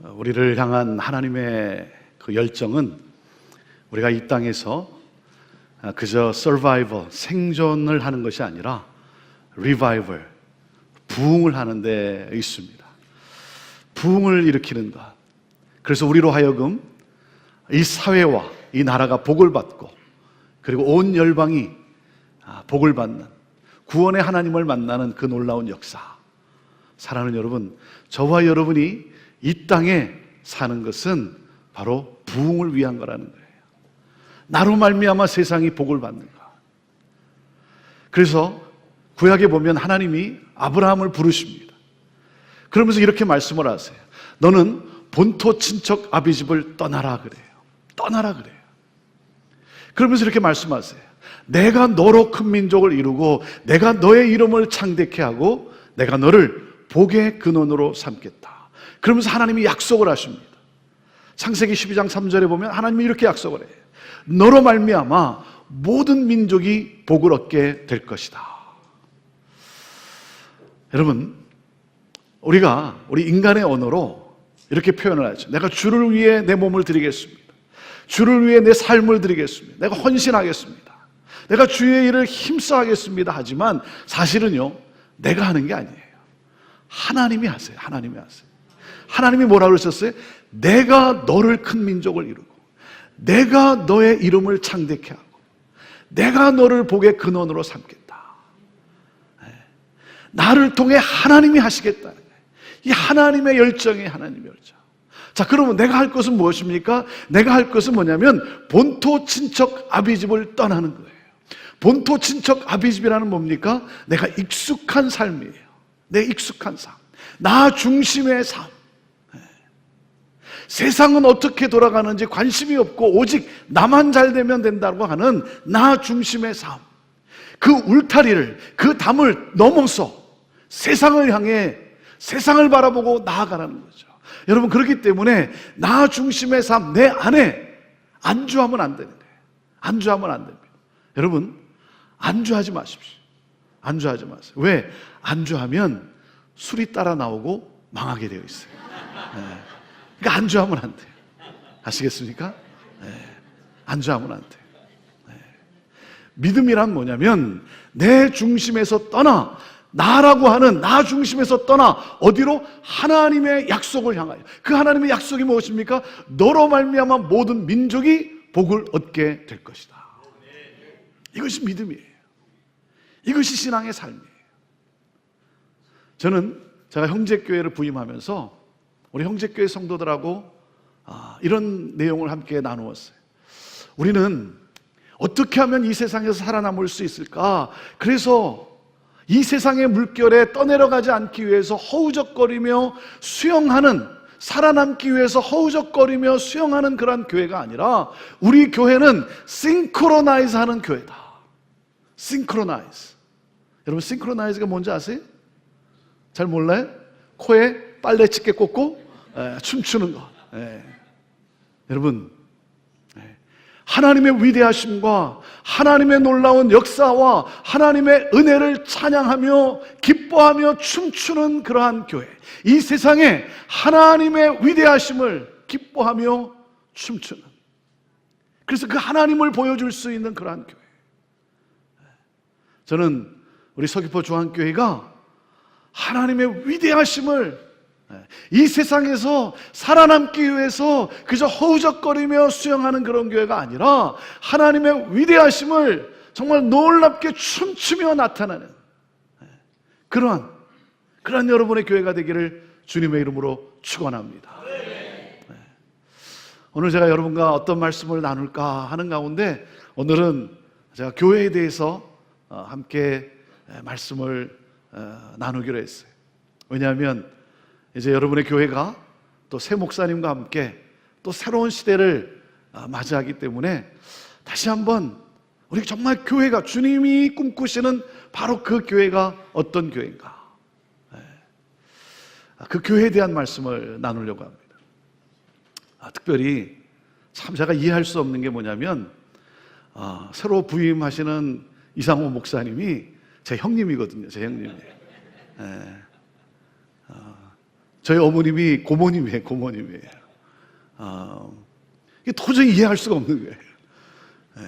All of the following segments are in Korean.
우리를 향한 하나님의 그 열정은 우리가 이 땅에서 그저 서바이벌, 생존을 하는 것이 아니라 리바이벌, 부흥을 하는 데 있습니다. 부흥을 일으키는 것. 그래서 우리로 하여금 이 사회와 이 나라가 복을 받고 그리고 온 열방이 복을 받는 구원의 하나님을 만나는 그 놀라운 역사. 사랑하는 여러분, 저와 여러분이 이 땅에 사는 것은 바로 부흥을 위한 거라는 거예요. 나로 말미암아 세상이 복을 받는 것. 그래서 구약에 보면 하나님이 아브라함을 부르십니다. 그러면서 이렇게 말씀을 하세요. 너는 본토 친척 아비집을 떠나라 그래요. 떠나라 그래요. 그러면서 이렇게 말씀하세요. 내가 너로 큰 민족을 이루고 내가 너의 이름을 창대케 하고 내가 너를 복의 근원으로 삼겠다. 그러면서 하나님이 약속을 하십니다. 창세기 12장 3절에 보면 하나님이 이렇게 약속을 해요. 너로 말미암아 모든 민족이 복을 얻게 될 것이다. 여러분, 우리 인간의 언어로 이렇게 표현을 하죠. 내가 주를 위해 내 몸을 드리겠습니다. 주를 위해 내 삶을 드리겠습니다. 내가 헌신하겠습니다. 내가 주의 일을 힘써 하겠습니다. 하지만 사실은요, 내가 하는 게 아니에요. 하나님이 하세요. 하나님이 하세요. 하나님이 뭐라고 그러셨어요? 내가 너를 큰 민족을 이루고 내가 너의 이름을 창대케 하고 내가 너를 복의 근원으로 삼겠다. 나를 통해 하나님이 하시겠다. 이 하나님의 열정이 하나님의 열정. 자, 그러면 내가 할 것은 무엇입니까? 내가 할 것은 뭐냐면 본토 친척 아비집을 떠나는 거예요. 본토 친척 아비집이라는 뭡니까? 내가 익숙한 삶이에요. 내 익숙한 삶. 나 중심의 삶. 세상은 어떻게 돌아가는지 관심이 없고 오직 나만 잘 되면 된다고 하는 나 중심의 삶. 그 울타리를, 그 담을 넘어서 세상을 향해 세상을 바라보고 나아가라는 거죠. 여러분, 그렇기 때문에 나 중심의 삶, 내 안에 안주하면 안 되는 거예요. 안주하면 안 됩니다. 여러분, 안주하지 마십시오. 안주하지 마세요. 왜? 안주하면 술이 따라 나오고 망하게 되어 있어요. 그러니까 안주하면 안 돼요. 아시겠습니까? 안주하면 안 돼요. 믿음이란 뭐냐면 내 중심에서 떠나 나라고 하는 나 중심에서 떠나 어디로? 하나님의 약속을 향하여. 그 하나님의 약속이 무엇입니까? 너로 말미암아 모든 민족이 복을 얻게 될 것이다. 이것이 믿음이에요. 이것이 신앙의 삶이에요. 저는 제가 형제교회를 부임하면서 우리 형제교회 성도들하고 이런 내용을 함께 나누었어요. 우리는 어떻게 하면 이 세상에서 살아남을 수 있을까? 그래서 이 세상의 물결에 떠내려가지 않기 위해서 허우적거리며 수영하는, 살아남기 위해서 허우적거리며 수영하는 그런 교회가 아니라 우리 교회는 싱크로나이즈 하는 교회다. 싱크로나이즈. 여러분, 싱크로나이즈가 뭔지 아세요? 잘 몰라요? 코에 빨래 집게 꽂고 춤추는 거. 여러분, 하나님의 위대하심과 하나님의 놀라운 역사와 하나님의 은혜를 찬양하며 기뻐하며 춤추는 그러한 교회. 이 세상에 하나님의 위대하심을 기뻐하며 춤추는, 그래서 그 하나님을 보여줄 수 있는 그러한 교회. 저는 우리 서귀포 중앙교회가 하나님의 위대하심을 이 세상에서 살아남기 위해서 그저 허우적거리며 수영하는 그런 교회가 아니라 하나님의 위대하심을 정말 놀랍게 춤추며 나타나는 그러한 여러분의 교회가 되기를 주님의 이름으로 축원합니다. 오늘 제가 여러분과 어떤 말씀을 나눌까 하는 가운데 오늘은 제가 교회에 대해서 함께 말씀을 나누기로 했어요. 왜냐하면 이제 여러분의 교회가 또 새 목사님과 함께 또 새로운 시대를 맞이하기 때문에 다시 한번 우리 정말 교회가, 주님이 꿈꾸시는 바로 그 교회가 어떤 교회인가, 그 교회에 대한 말씀을 나누려고 합니다. 특별히 참 제가 이해할 수 없는 게 뭐냐면 새로 부임하시는 이상호 목사님이 제 형님이거든요. 제 형님이. 저희 어머님이 고모님이에요. 이게 도저히 이해할 수가 없는 거예요.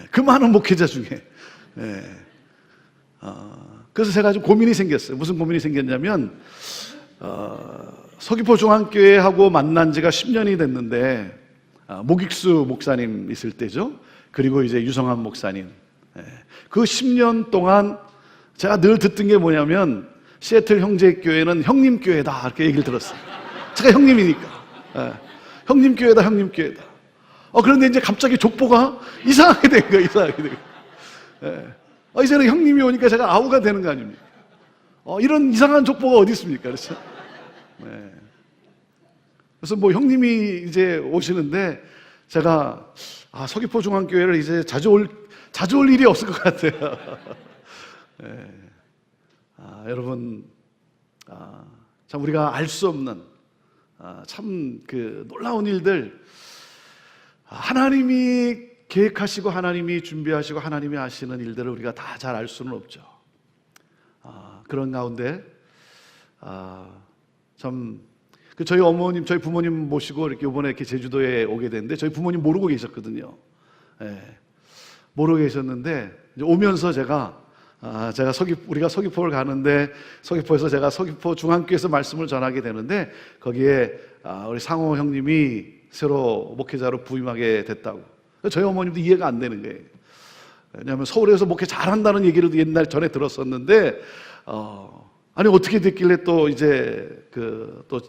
그 많은 목회자 중에. 그래서 제가 좀 고민이 생겼어요. 무슨 고민이 생겼냐면, 서귀포 중앙교회하고 만난 지가 10년이 됐는데, 목익수 목사님 있을 때죠. 그리고 이제 유성환 목사님. 그 10년 동안 제가 늘 듣던 게 뭐냐면, 시애틀 형제교회는 형님교회다. 이렇게 얘기를 들었어요. 제가 형님이니까. 형님교회다. 그런데 이제 갑자기 족보가 이상하게 된 거예요. 이제는 형님이 오니까 제가 아우가 되는 거 아닙니까? 이런 이상한 족보가 어디 있습니까? 그래서. 그래서 뭐 형님이 이제 오시는데 제가 서귀포 중앙교회를 이제 자주 올 일이 없을 것 같아요. 여러분, 참 우리가 알 수 없는 참 그 놀라운 일들, 하나님이 계획하시고 하나님이 준비하시고 하나님이 하시는 일들을 우리가 다 잘 알 수는 없죠. 그런 가운데 참 저희 어머님, 저희 부모님 모시고 이렇게 이번에 이렇게 제주도에 오게 됐는데 저희 부모님 모르고 계셨거든요. 모르고 계셨는데 이제 오면서 우리가 서귀포를 가는데 서귀포에서 제가 서귀포 중앙교회에서 말씀을 전하게 되는데 거기에 우리 상호 형님이 새로 목회자로 부임하게 됐다고. 저희 어머님도 이해가 안 되는 거예요. 왜냐하면 서울에서 목회 잘한다는 얘기를 옛날 전에 들었었는데 아니 어떻게 됐길래 또 이제 또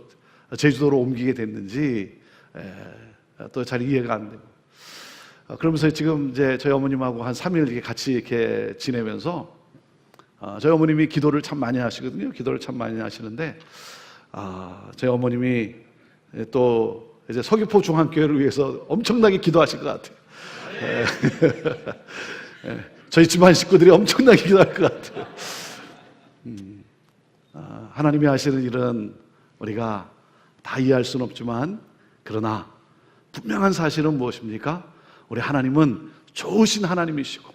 제주도로 옮기게 됐는지 또 잘 이해가 안 되고. 그러면서 지금 이제 저희 어머님하고 한 3일 이렇게 같이 이렇게 지내면서 저희 어머님이 기도를 참 많이 하시거든요. 기도를 참 많이 하시는데 저희 어머님이 또 이제 서귀포 중앙교회를 위해서 엄청나게 기도하실 것 같아요. 저희 집안 식구들이 엄청나게 기도할 것 같아요. 하나님이 하시는 일은 우리가 다 이해할 수는 없지만 그러나 분명한 사실은 무엇입니까? 우리 하나님은 좋으신 하나님이시고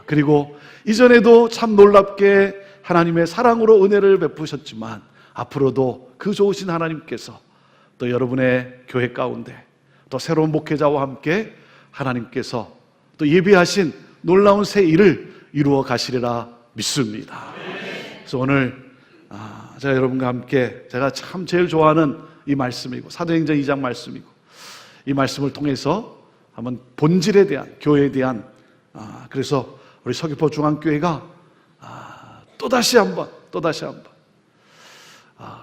그리고 이전에도 참 놀랍게 하나님의 사랑으로 은혜를 베푸셨지만 앞으로도 그 좋으신 하나님께서 또 여러분의 교회 가운데 또 새로운 목회자와 함께 하나님께서 또 예비하신 놀라운 새 일을 이루어 가시리라 믿습니다. 그래서 오늘 제가 여러분과 함께 제가 참 제일 좋아하는 이 말씀이고 사도행전 2장 말씀이고 이 말씀을 통해서 한번 본질에 대한 교회에 대한 그래서 우리 서귀포 중앙교회가 또다시 한번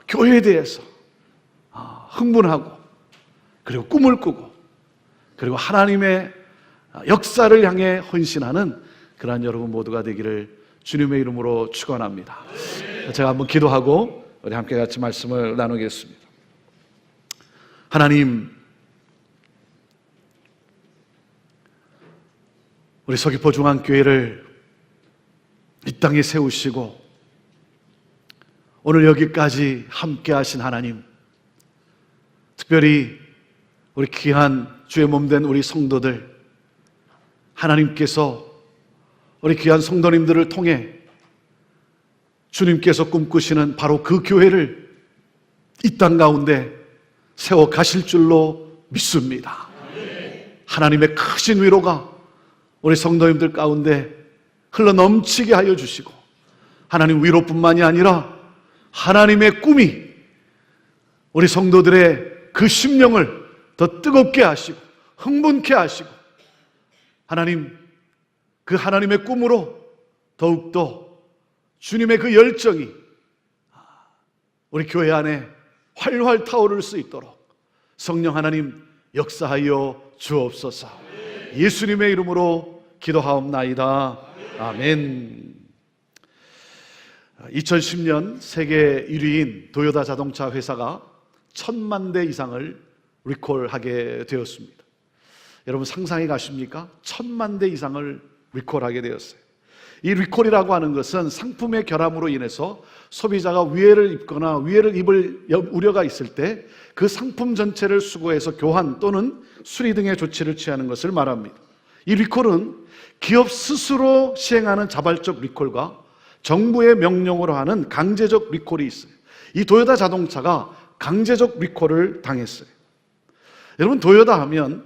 교회에 대해서 흥분하고 그리고 꿈을 꾸고 그리고 하나님의 역사를 향해 헌신하는 그러한 여러분 모두가 되기를 주님의 이름으로 축원합니다. 제가 한번 기도하고 우리 함께 같이 말씀을 나누겠습니다. 하나님, 우리 서귀포 중앙교회를 이 땅에 세우시고 오늘 여기까지 함께 하신 하나님, 특별히 우리 귀한 주의 몸된 우리 성도들, 하나님께서 우리 귀한 성도님들을 통해 주님께서 꿈꾸시는 바로 그 교회를 이 땅 가운데 세워 가실 줄로 믿습니다. 하나님의 크신 위로가 우리 성도님들 가운데 흘러 넘치게 하여 주시고 하나님 위로뿐만이 아니라 하나님의 꿈이 우리 성도들의 그 심령을 더 뜨겁게 하시고 흥분케 하시고 하나님 그 하나님의 꿈으로 더욱더 주님의 그 열정이 우리 교회 안에 활활 타오를 수 있도록 성령 하나님 역사하여 주옵소서. 예수님의 이름으로 기도하옵나이다. 아멘. 2010년 세계 1위인 도요타 자동차 회사가 1000만 대 이상을 리콜하게 되었습니다. 여러분 상상해 가십니까? 1000만 대 이상을 리콜하게 되었어요. 이 리콜이라고 하는 것은 상품의 결함으로 인해서 소비자가 위해를 입거나 위해를 입을 우려가 있을 때 그 상품 전체를 수거해서 교환 또는 수리 등의 조치를 취하는 것을 말합니다. 이 리콜은 기업 스스로 시행하는 자발적 리콜과 정부의 명령으로 하는 강제적 리콜이 있어요. 이 도요타 자동차가 강제적 리콜을 당했어요. 여러분, 도요타 하면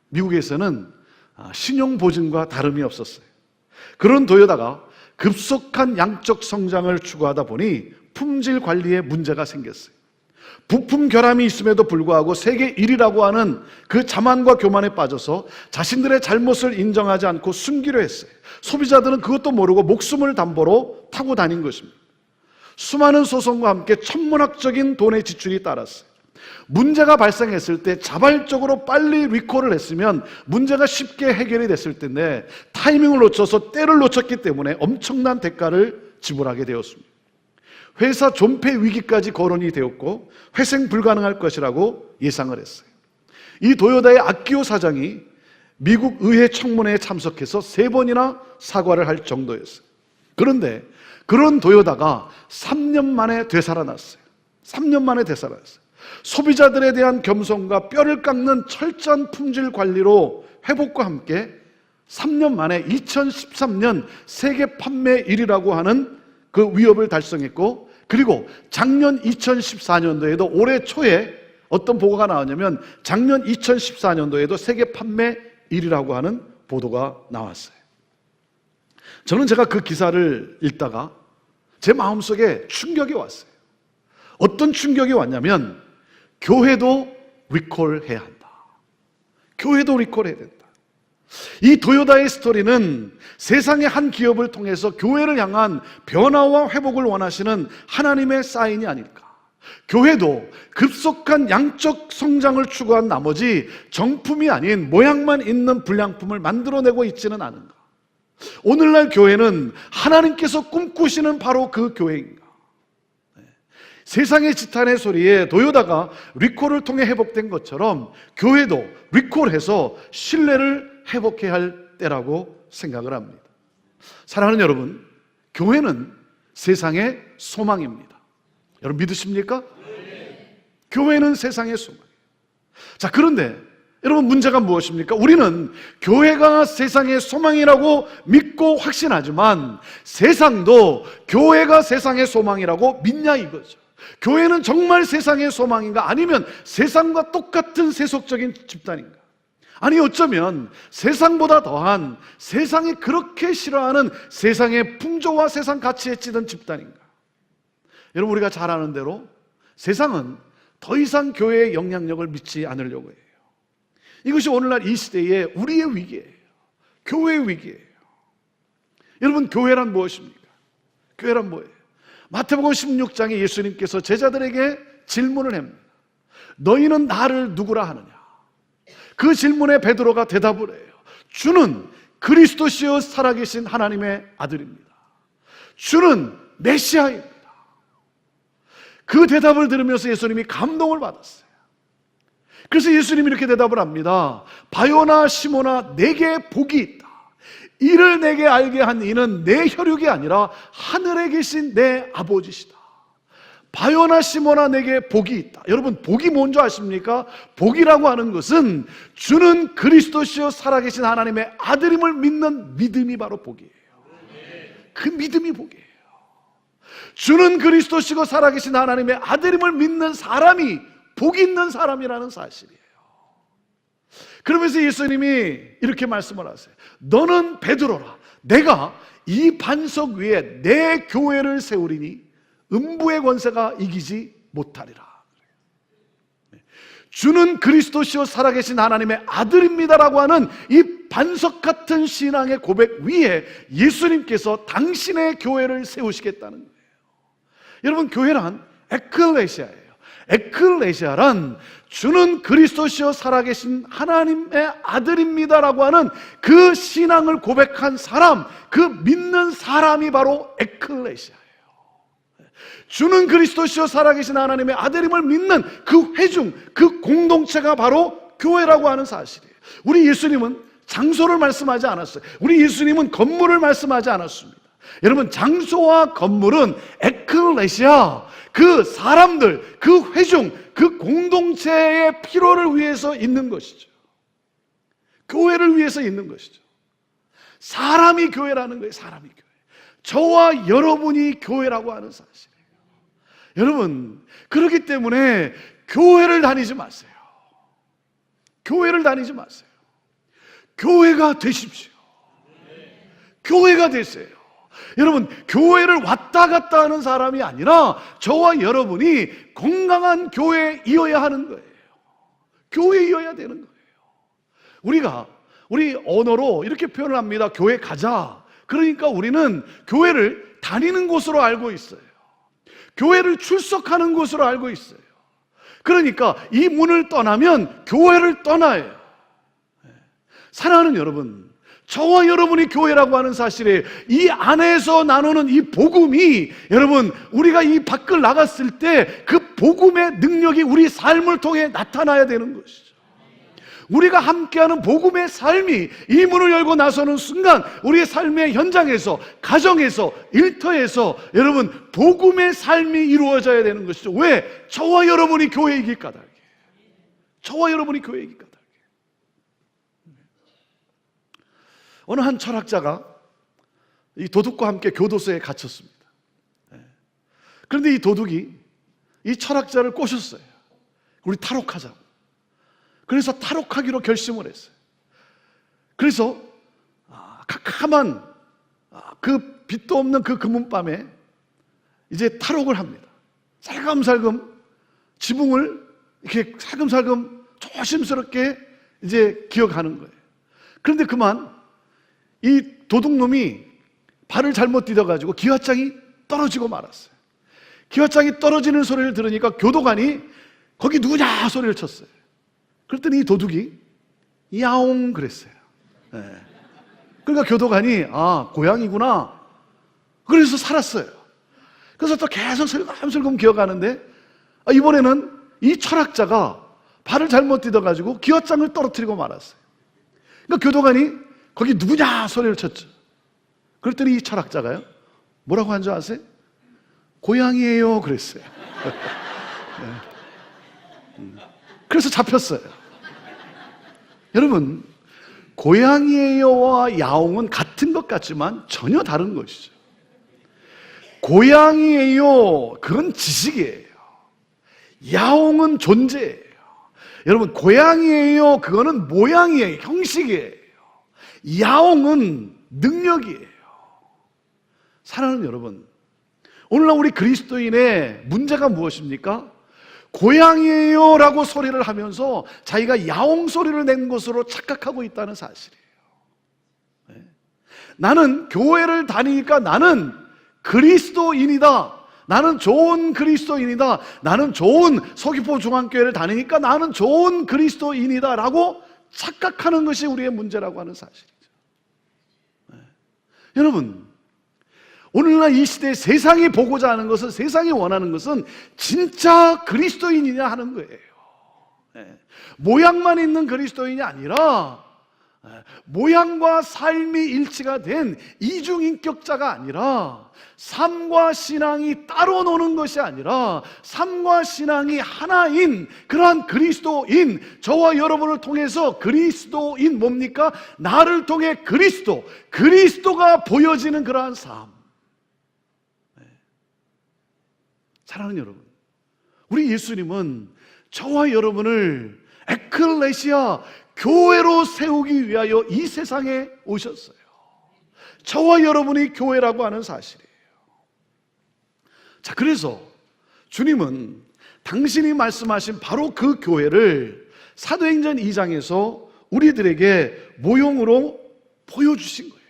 미국에서는 신용보증과 다름이 없었어요. 그런 도요타가 급속한 양적 성장을 추구하다 보니 품질 관리에 문제가 생겼어요. 부품 결함이 있음에도 불구하고 세계 1위라고 하는 그 자만과 교만에 빠져서 자신들의 잘못을 인정하지 않고 숨기려 했어요. 소비자들은 그것도 모르고 목숨을 담보로 타고 다닌 것입니다. 수많은 소송과 함께 천문학적인 돈의 지출이 따랐어요. 문제가 발생했을 때 자발적으로 빨리 리콜을 했으면 문제가 쉽게 해결이 됐을 텐데 타이밍을 놓쳐서 때를 놓쳤기 때문에 엄청난 대가를 지불하게 되었습니다. 회사 존폐 위기까지 거론이 되었고 회생 불가능할 것이라고 예상을 했어요. 이 도요타의 아키오 사장이 미국 의회 청문회에 참석해서 3번이나 사과를 할 정도였어요. 그런데 그런 도요타가 3년 만에 되살아났어요. 3년 만에 되살아났어요. 소비자들에 대한 겸손과 뼈를 깎는 철저한 품질 관리로 회복과 함께 3년 만에 2013년 세계 판매 1위라고 하는 그 위협을 달성했고, 그리고 작년 2014년도에도 올해 초에 어떤 보고가 나왔냐면 작년 2014년도에도 세계 판매 1위라고 하는 보도가 나왔어요. 저는 제가 그 기사를 읽다가 제 마음속에 충격이 왔어요. 어떤 충격이 왔냐면 교회도 리콜해야 한다. 교회도 리콜해야 된다. 이 도요타의 스토리는 세상의 한 기업을 통해서 교회를 향한 변화와 회복을 원하시는 하나님의 사인이 아닐까. 교회도 급속한 양적 성장을 추구한 나머지 정품이 아닌 모양만 있는 불량품을 만들어내고 있지는 않은가. 오늘날 교회는 하나님께서 꿈꾸시는 바로 그 교회인가. 세상의 지탄의 소리에 도요타가 리콜을 통해 회복된 것처럼 교회도 리콜해서 신뢰를 회복해야 할 때라고 생각을 합니다. 사랑하는 여러분, 교회는 세상의 소망입니다. 여러분 믿으십니까? 네. 교회는 세상의 소망이에요. 자, 그런데 여러분 문제가 무엇입니까? 우리는 교회가 세상의 소망이라고 믿고 확신하지만 세상도 교회가 세상의 소망이라고 믿냐 이거죠. 교회는 정말 세상의 소망인가? 아니면 세상과 똑같은 세속적인 집단인가? 아니 어쩌면 세상보다 더한, 세상이 그렇게 싫어하는 세상의 풍조와 세상 가치에 찌든 집단인가? 여러분, 우리가 잘 아는 대로 세상은 더 이상 교회의 영향력을 믿지 않으려고 해요. 이것이 오늘날 이 시대의 우리의 위기예요. 교회의 위기예요. 여러분, 교회란 무엇입니까? 교회란 뭐예요? 마태복음 16장에 예수님께서 제자들에게 질문을 합니다. 너희는 나를 누구라 하느냐? 그 질문에 베드로가 대답을 해요. 주는 그리스도시요 살아계신 하나님의 아들입니다. 주는 메시아입니다. 그 대답을 들으면서 예수님이 감동을 받았어요. 그래서 예수님이 이렇게 대답을 합니다. 바요나 시모나 내게 복이 있다. 이를 내게 알게 한 이는 내 혈육이 아니라 하늘에 계신 내 아버지시다. 바요나 시모나 내게 복이 있다. 여러분, 복이 뭔지 아십니까? 복이라고 하는 것은 주는 그리스도시요 살아계신 하나님의 아들임을 믿는 믿음이 바로 복이에요. 그 믿음이 복이에요. 주는 그리스도시고 살아계신 하나님의 아들임을 믿는 사람이 복 있는 사람이라는 사실이에요. 그러면서 예수님이 이렇게 말씀을 하세요. 너는 베드로라. 내가 이 반석 위에 내 교회를 세우리니 음부의 권세가 이기지 못하리라. 주는 그리스도시요 살아계신 하나님의 아들입니다라고 하는 이 반석 같은 신앙의 고백 위에 예수님께서 당신의 교회를 세우시겠다는 거예요. 여러분, 교회란 에클레시아예요. 에클레시아란 주는 그리스도시요 살아계신 하나님의 아들입니다라고 하는 그 신앙을 고백한 사람, 그 믿는 사람이 바로 에클레시아예요. 주는 그리스도시요 살아계신 하나님의 아들임을 믿는 그 회중, 그 공동체가 바로 교회라고 하는 사실이에요. 우리 예수님은 장소를 말씀하지 않았어요. 우리 예수님은 건물을 말씀하지 않았습니다. 여러분, 장소와 건물은 에클레시아, 그 사람들, 그 회중, 그 공동체의 필요를 위해서 있는 것이죠. 교회를 위해서 있는 것이죠. 사람이 교회라는 거예요. 사람이 교회. 저와 여러분이 교회라고 하는 사실이에요. 여러분, 그렇기 때문에 교회를 다니지 마세요. 교회를 다니지 마세요. 교회가 되십시오. 교회가 되세요. 여러분, 교회를 왔다 갔다 하는 사람이 아니라 저와 여러분이 건강한 교회이어야 하는 거예요. 교회이어야 되는 거예요. 우리 언어로 이렇게 표현을 합니다. 교회 가자. 그러니까 우리는 교회를 다니는 곳으로 알고 있어요. 교회를 출석하는 곳으로 알고 있어요. 그러니까 이 문을 떠나면 교회를 떠나요. 사랑하는 여러분, 저와 여러분이 교회라고 하는 사실에 이 안에서 나누는 이 복음이, 여러분, 우리가 이 밖을 나갔을 때 그 복음의 능력이 우리 삶을 통해 나타나야 되는 것이죠. 우리가 함께하는 복음의 삶이 이 문을 열고 나서는 순간 우리의 삶의 현장에서, 가정에서, 일터에서 여러분 복음의 삶이 이루어져야 되는 것이죠. 왜? 저와 여러분이 교회이기 까닭에. 저와 여러분이 교회이기 까닭에. 어느 한 철학자가 이 도둑과 함께 교도소에 갇혔습니다. 그런데 이 도둑이 이 철학자를 꼬셨어요. 우리 탈옥하자고. 그래서 탈옥하기로 결심을 했어요. 그래서 캄캄한 그 빛도 없는 그 금은밤에 이제 탈옥을 합니다. 살금살금 지붕을 이렇게 살금살금 조심스럽게 이제 기어가는 거예요. 그런데 그만 이 도둑놈이 발을 잘못 디뎌가지고 기와장이 떨어지고 말았어요. 기와장이 떨어지는 소리를 들으니까 교도관이 거기 누구냐 소리를 쳤어요. 그랬더니 이 도둑이 야옹 그랬어요. 그러니까 교도관이 고양이구나. 그래서 살았어요. 그래서 또 계속 슬금슬금 기어가는데 이번에는 이 철학자가 발을 잘못 디뎌가지고 기와장을 떨어뜨리고 말았어요. 그러니까 교도관이 거기 누구냐 소리를 쳤죠. 그랬더니 이 철학자가요, 뭐라고 한 줄 아세요? 고양이에요 그랬어요. 그래서 잡혔어요. 여러분, 고양이에요와 야옹은 같은 것 같지만 전혀 다른 것이죠. 고양이에요, 그건 지식이에요. 야옹은 존재예요. 여러분, 고양이에요, 그거는 모양이에요, 형식이에요. 야옹은 능력이에요. 사랑하는 여러분, 오늘날 우리 그리스도인의 문제가 무엇입니까? 고양이에요 라고 소리를 하면서 자기가 야옹 소리를 낸 것으로 착각하고 있다는 사실이에요. 나는 교회를 다니니까 나는 그리스도인이다, 나는 좋은 그리스도인이다, 나는 좋은 서귀포 중앙교회를 다니니까 나는 좋은 그리스도인이다 라고 착각하는 것이 우리의 문제라고 하는 사실이죠. 여러분, 오늘날 이 시대에 세상이 보고자 하는 것은, 세상이 원하는 것은 진짜 그리스도인이냐 하는 거예요. 모양만 있는 그리스도인이 아니라 모양과 삶이 일치가 된 이중인격자가 아니라, 삶과 신앙이 따로 노는 것이 아니라 삶과 신앙이 하나인 그러한 그리스도인, 저와 여러분을 통해서 그리스도인 뭡니까? 나를 통해 그리스도가 보여지는 그러한 삶. 사랑하는 여러분, 우리 예수님은 저와 여러분을 에클레시아, 교회로 세우기 위하여 이 세상에 오셨어요. 저와 여러분이 교회라고 하는 사실이에요. 자, 그래서 주님은 당신이 말씀하신 바로 그 교회를 사도행전 2장에서 우리들에게 모형으로 보여주신 거예요.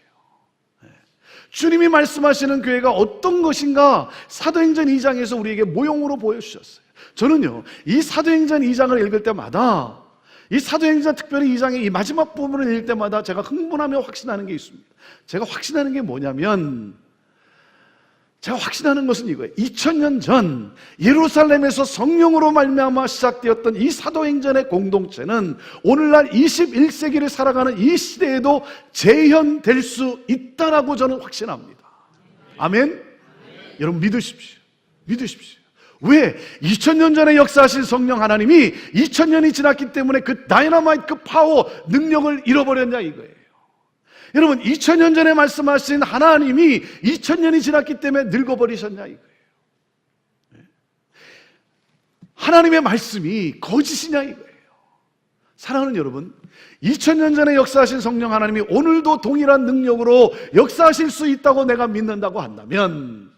주님이 말씀하시는 교회가 어떤 것인가 사도행전 2장에서 우리에게 모형으로 보여주셨어요. 저는요, 이 사도행전 2장을 읽을 때마다, 이 사도행전 특별히 2장의 이 마지막 부분을 읽을 때마다 제가 흥분하며 확신하는 게 있습니다. 제가 확신하는 게 뭐냐면, 제가 확신하는 것은 이거예요. 2000년 전 예루살렘에서 성령으로 말미암아 시작되었던 이 사도행전의 공동체는 오늘날 21세기를 살아가는 이 시대에도 재현될 수 있다라고 저는 확신합니다. 아멘? 여러분 믿으십시오. 왜? 2000년 전에 역사하신 성령 하나님이 2000년이 지났기 때문에 그 다이너마이트, 그 파워, 능력을 잃어버렸냐 이거예요. 여러분, 2000년 전에 말씀하신 하나님이 2000년이 지났기 때문에 늙어버리셨냐 이거예요. 하나님의 말씀이 거짓이냐 이거예요. 사랑하는 여러분, 2000년 전에 역사하신 성령 하나님이 오늘도 동일한 능력으로 역사하실 수 있다고 내가 믿는다고 한다면,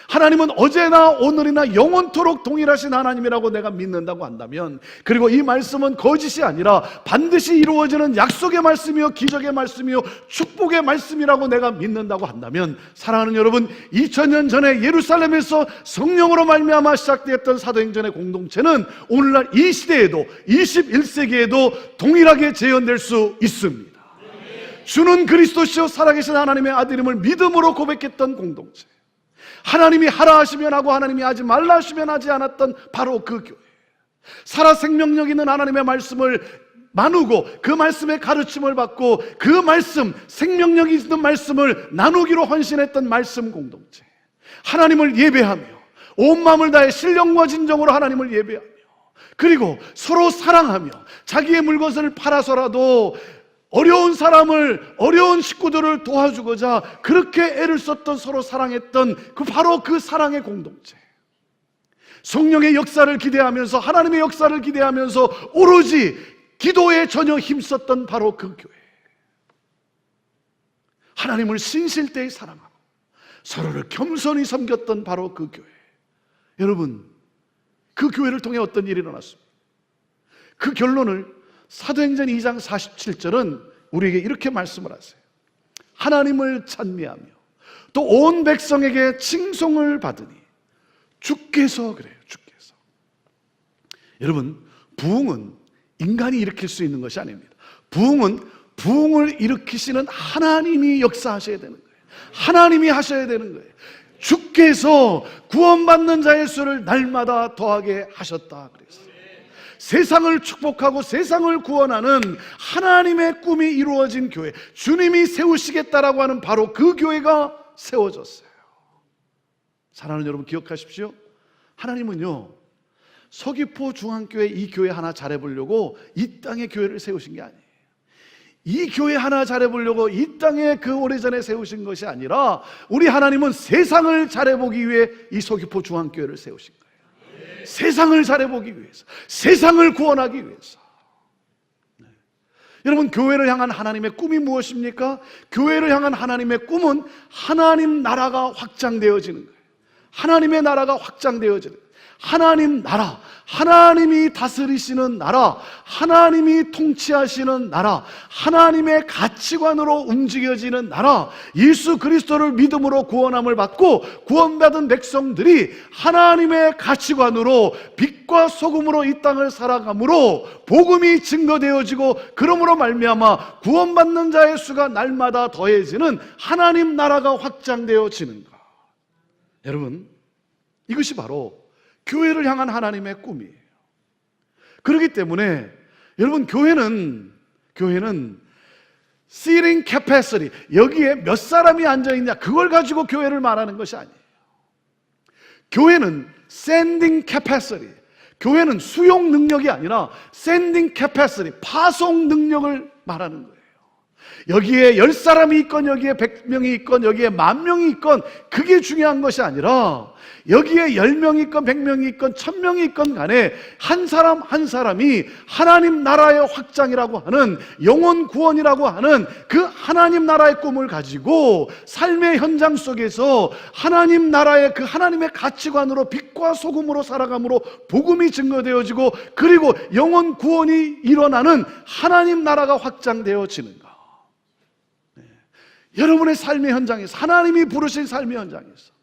하나님은 어제나 오늘이나 영원토록 동일하신 하나님이라고 내가 믿는다고 한다면, 그리고 이 말씀은 거짓이 아니라 반드시 이루어지는 약속의 말씀이요 기적의 말씀이요 축복의 말씀이라고 내가 믿는다고 한다면, 사랑하는 여러분, 2000년 전에 예루살렘에서 성령으로 말미암아 시작되었던 사도행전의 공동체는 오늘날 이 시대에도 21세기에도 동일하게 재현될 수 있습니다. 주는 그리스도시요 살아계신 하나님의 아들임을 믿음으로 고백했던 공동체, 하나님이 하라 하시면 하고 하나님이 하지 말라 하시면 하지 않았던 바로 그 교회, 살아 생명력 있는 하나님의 말씀을 나누고 그 말씀의 가르침을 받고 그 말씀, 생명력 있는 말씀을 나누기로 헌신했던 말씀 공동체, 하나님을 예배하며 온 마음을 다해 신령과 진정으로 하나님을 예배하며, 그리고 서로 사랑하며 자기의 물건을 팔아서라도 어려운 사람을, 어려운 식구들을 도와주고자 그렇게 애를 썼던, 서로 사랑했던 바로 그 사랑의 공동체, 성령의 역사를 기대하면서 하나님의 역사를 기대하면서 오로지 기도에 전혀 힘썼던 바로 그 교회, 하나님을 신실대히 사랑하고 서로를 겸손히 섬겼던 바로 그 교회. 여러분, 그 교회를 통해 어떤 일이 일어났습니까? 그 결론을 사도행전 2장 47절은 우리에게 이렇게 말씀을 하세요. 하나님을 찬미하며 또 온 백성에게 칭송을 받으니 주께서, 그래요, 주께서. 여러분, 부흥은 인간이 일으킬 수 있는 것이 아닙니다. 부흥은 부흥을 일으키시는 하나님이 역사하셔야 되는 거예요. 하나님이 하셔야 되는 거예요. 주께서 구원받는 자의 수를 날마다 더하게 하셨다 그랬어요. 세상을 축복하고 세상을 구원하는 하나님의 꿈이 이루어진 교회, 주님이 세우시겠다라고 하는 바로 그 교회가 세워졌어요. 사랑하는 여러분, 기억하십시오. 하나님은요, 서귀포 중앙교회 이 교회 하나 잘해보려고 이 땅에 교회를 세우신 게 아니에요. 이 교회 하나 잘해보려고 이 땅에 그 오래전에 세우신 것이 아니라, 우리 하나님은 세상을 잘해보기 위해 이 서귀포 중앙교회를 세우신 거예요. 세상을 잘해보기 위해서, 세상을 구원하기 위해서. 여러분, 교회를 향한 하나님의 꿈이 무엇입니까? 교회를 향한 하나님의 꿈은 하나님 나라가 확장되어지는 거예요. 하나님의 나라가 확장되어지는 거예요. 하나님 나라, 하나님이 다스리시는 나라, 하나님이 통치하시는 나라, 하나님의 가치관으로 움직여지는 나라, 예수 그리스도를 믿음으로 구원함을 받고 구원받은 백성들이 하나님의 가치관으로 빛과 소금으로 이 땅을 살아가므로 복음이 증거되어지고, 그러므로 말미암아 구원받는 자의 수가 날마다 더해지는 하나님 나라가 확장되어지는 것. 여러분, 이것이 바로 교회를 향한 하나님의 꿈이에요. 그렇기 때문에 여러분, 교회는 seating capacity, 여기에 몇 사람이 앉아있냐 그걸 가지고 교회를 말하는 것이 아니에요. 교회는 sending capacity, 교회는 수용 능력이 아니라 sending capacity, 파송 능력을 말하는 거예요. 여기에 10사람이 있건 여기에 100명이 있건 여기에 10,000명이 있건 그게 중요한 것이 아니라, 여기에 10명이 있건 100명이 있건 1000명이 있건 간에 한 사람 한 사람이 하나님 나라의 확장이라고 하는, 영혼 구원이라고 하는 그 하나님 나라의 꿈을 가지고 삶의 현장 속에서 하나님 나라의 그 하나님의 가치관으로 빛과 소금으로 살아감으로 복음이 증거되어지고, 그리고 영혼 구원이 일어나는 하나님 나라가 확장되어지는 것. 여러분의 삶의 현장에서, 하나님이 부르신 삶의 현장에서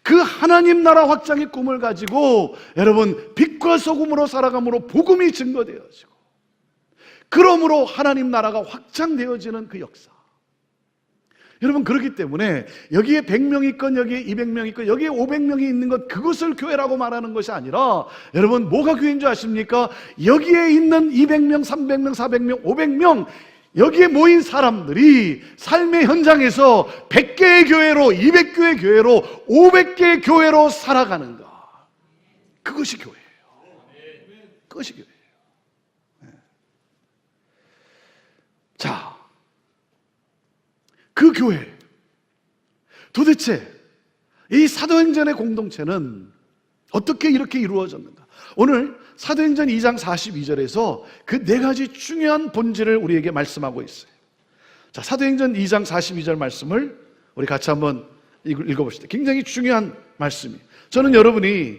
그 하나님 나라 확장의 꿈을 가지고 여러분 빛과 소금으로 살아감으로 복음이 증거되어지고, 그러므로 하나님 나라가 확장되어지는 그 역사. 여러분, 그렇기 때문에 여기에 100명이 있건 여기에 200명이 있건 여기에 500명이 있는 것, 그것을 교회라고 말하는 것이 아니라, 여러분 뭐가 교회인 줄 아십니까? 여기에 있는 200명, 300명, 400명, 500명, 여기에 모인 사람들이 삶의 현장에서 100개의 교회로, 200개의 교회로, 500개의 교회로 살아가는 것, 그것이 교회예요. 그것이 교회예요. 자, 그 교회, 도대체 이 사도행전의 공동체는 어떻게 이렇게 이루어졌는가? 오늘 사도행전 2장 42절에서 그 네 가지 중요한 본질을 우리에게 말씀하고 있어요. 자, 사도행전 2장 42절 말씀을 우리 같이 한번 읽어봅시다. 굉장히 중요한 말씀이에요. 저는 여러분이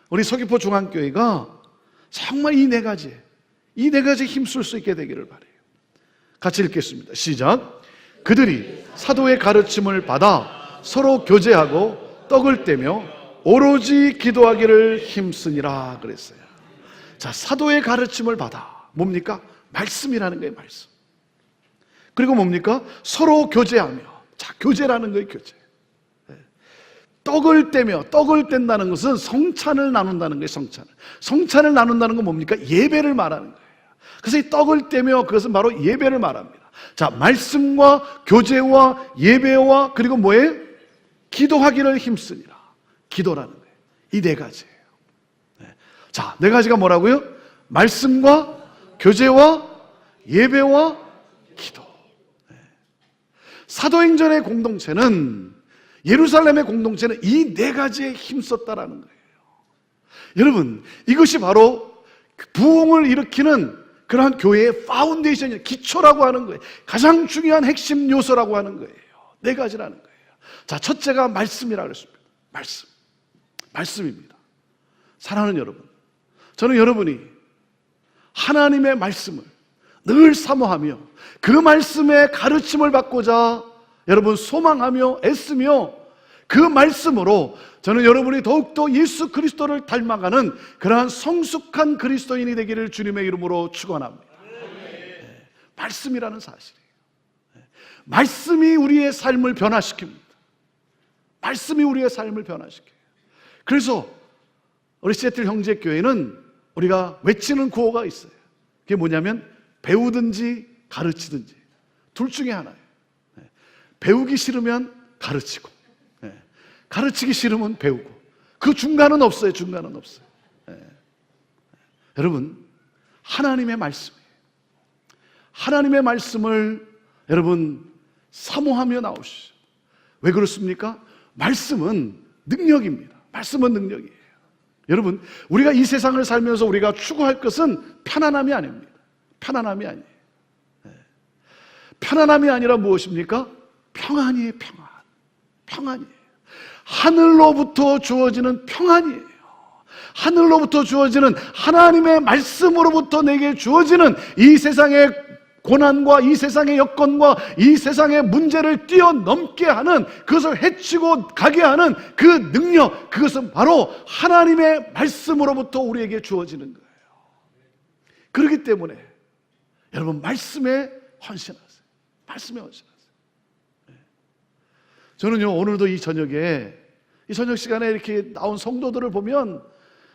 우리 서귀포 중앙교회가 정말 이 네 가지에 힘쓸 수 있게 되기를 바라요. 같이 읽겠습니다. 시작. 그들이 사도의 가르침을 받아 서로 교제하고 떡을 떼며 오로지 기도하기를 힘쓰니라 그랬어요. 자, 사도의 가르침을 받아 뭡니까? 말씀이라는 거예요. 말씀. 그리고 뭡니까? 서로 교제하며. 자, 교제라는 거예요. 교제. 떡을 떼며, 떡을 뗀다는 것은 성찬을 나눈다는 거예요. 성찬을 나눈다는 건 뭡니까? 예배를 말하는 거예요. 그래서 이 떡을 떼며 그것은 바로 예배를 말합니다. 자, 말씀과 교제와 예배와 그리고 뭐예요? 기도하기를 힘쓰니라. 기도라는 거예요. 이 네 가지예요. 자, 네 가지가 뭐라고요? 말씀과 교제와 예배와 기도. 사도행전의 공동체는, 예루살렘의 공동체는 이 네 가지에 힘썼다라는 거예요. 여러분, 이것이 바로 부흥을 일으키는 그러한 교회의 파운데이션이에요. 기초라고 하는 거예요. 가장 중요한 핵심 요소라고 하는 거예요. 네 가지라는 거예요. 자, 첫째가 말씀이라고 했습니다. 말씀입니다. 사랑하는 여러분, 저는 여러분이 하나님의 말씀을 늘 사모하며 그 말씀의 가르침을 받고자 여러분 소망하며 애쓰며 그 말씀으로 저는 여러분이 더욱더 예수 그리스도를 닮아가는 그러한 성숙한 그리스도인이 되기를 주님의 이름으로 축원합니다. 말씀이라는 사실이에요. 말씀이 우리의 삶을 변화시킵니다. 말씀이 우리의 삶을 변화시켜요. 그래서 우리 시애틀 형제교회는 우리가 외치는 구호가 있어요. 그게 뭐냐면 배우든지 가르치든지 둘 중에 하나예요. 배우기 싫으면 가르치고, 가르치기 싫으면 배우고, 그 중간은 없어요. 중간은 없어요. 여러분, 하나님의 말씀이에요. 하나님의 말씀을 여러분 사모하며 나오시죠. 왜 그렇습니까? 말씀은 능력입니다. 말씀은 능력이에요. 여러분, 우리가 이 세상을 살면서 우리가 추구할 것은 편안함이 아닙니다. 편안함이 아니에요. 편안함이 아니라 무엇입니까? 평안이에요. 평안이에요. 하늘로부터 주어지는 평안이에요. 하늘로부터 주어지는 하나님의 말씀으로부터 내게 주어지는 이 세상의 고난과 이 세상의 여건과 이 세상의 문제를 뛰어넘게 하는, 그것을 헤치고 가게 하는 그 능력, 그것은 바로 하나님의 말씀으로부터 우리에게 주어지는 거예요. 그렇기 때문에 여러분, 말씀에 헌신하세요. 말씀에 헌신하세요. 저는요, 오늘도 이 저녁에, 이 저녁 시간에 이렇게 나온 성도들을 보면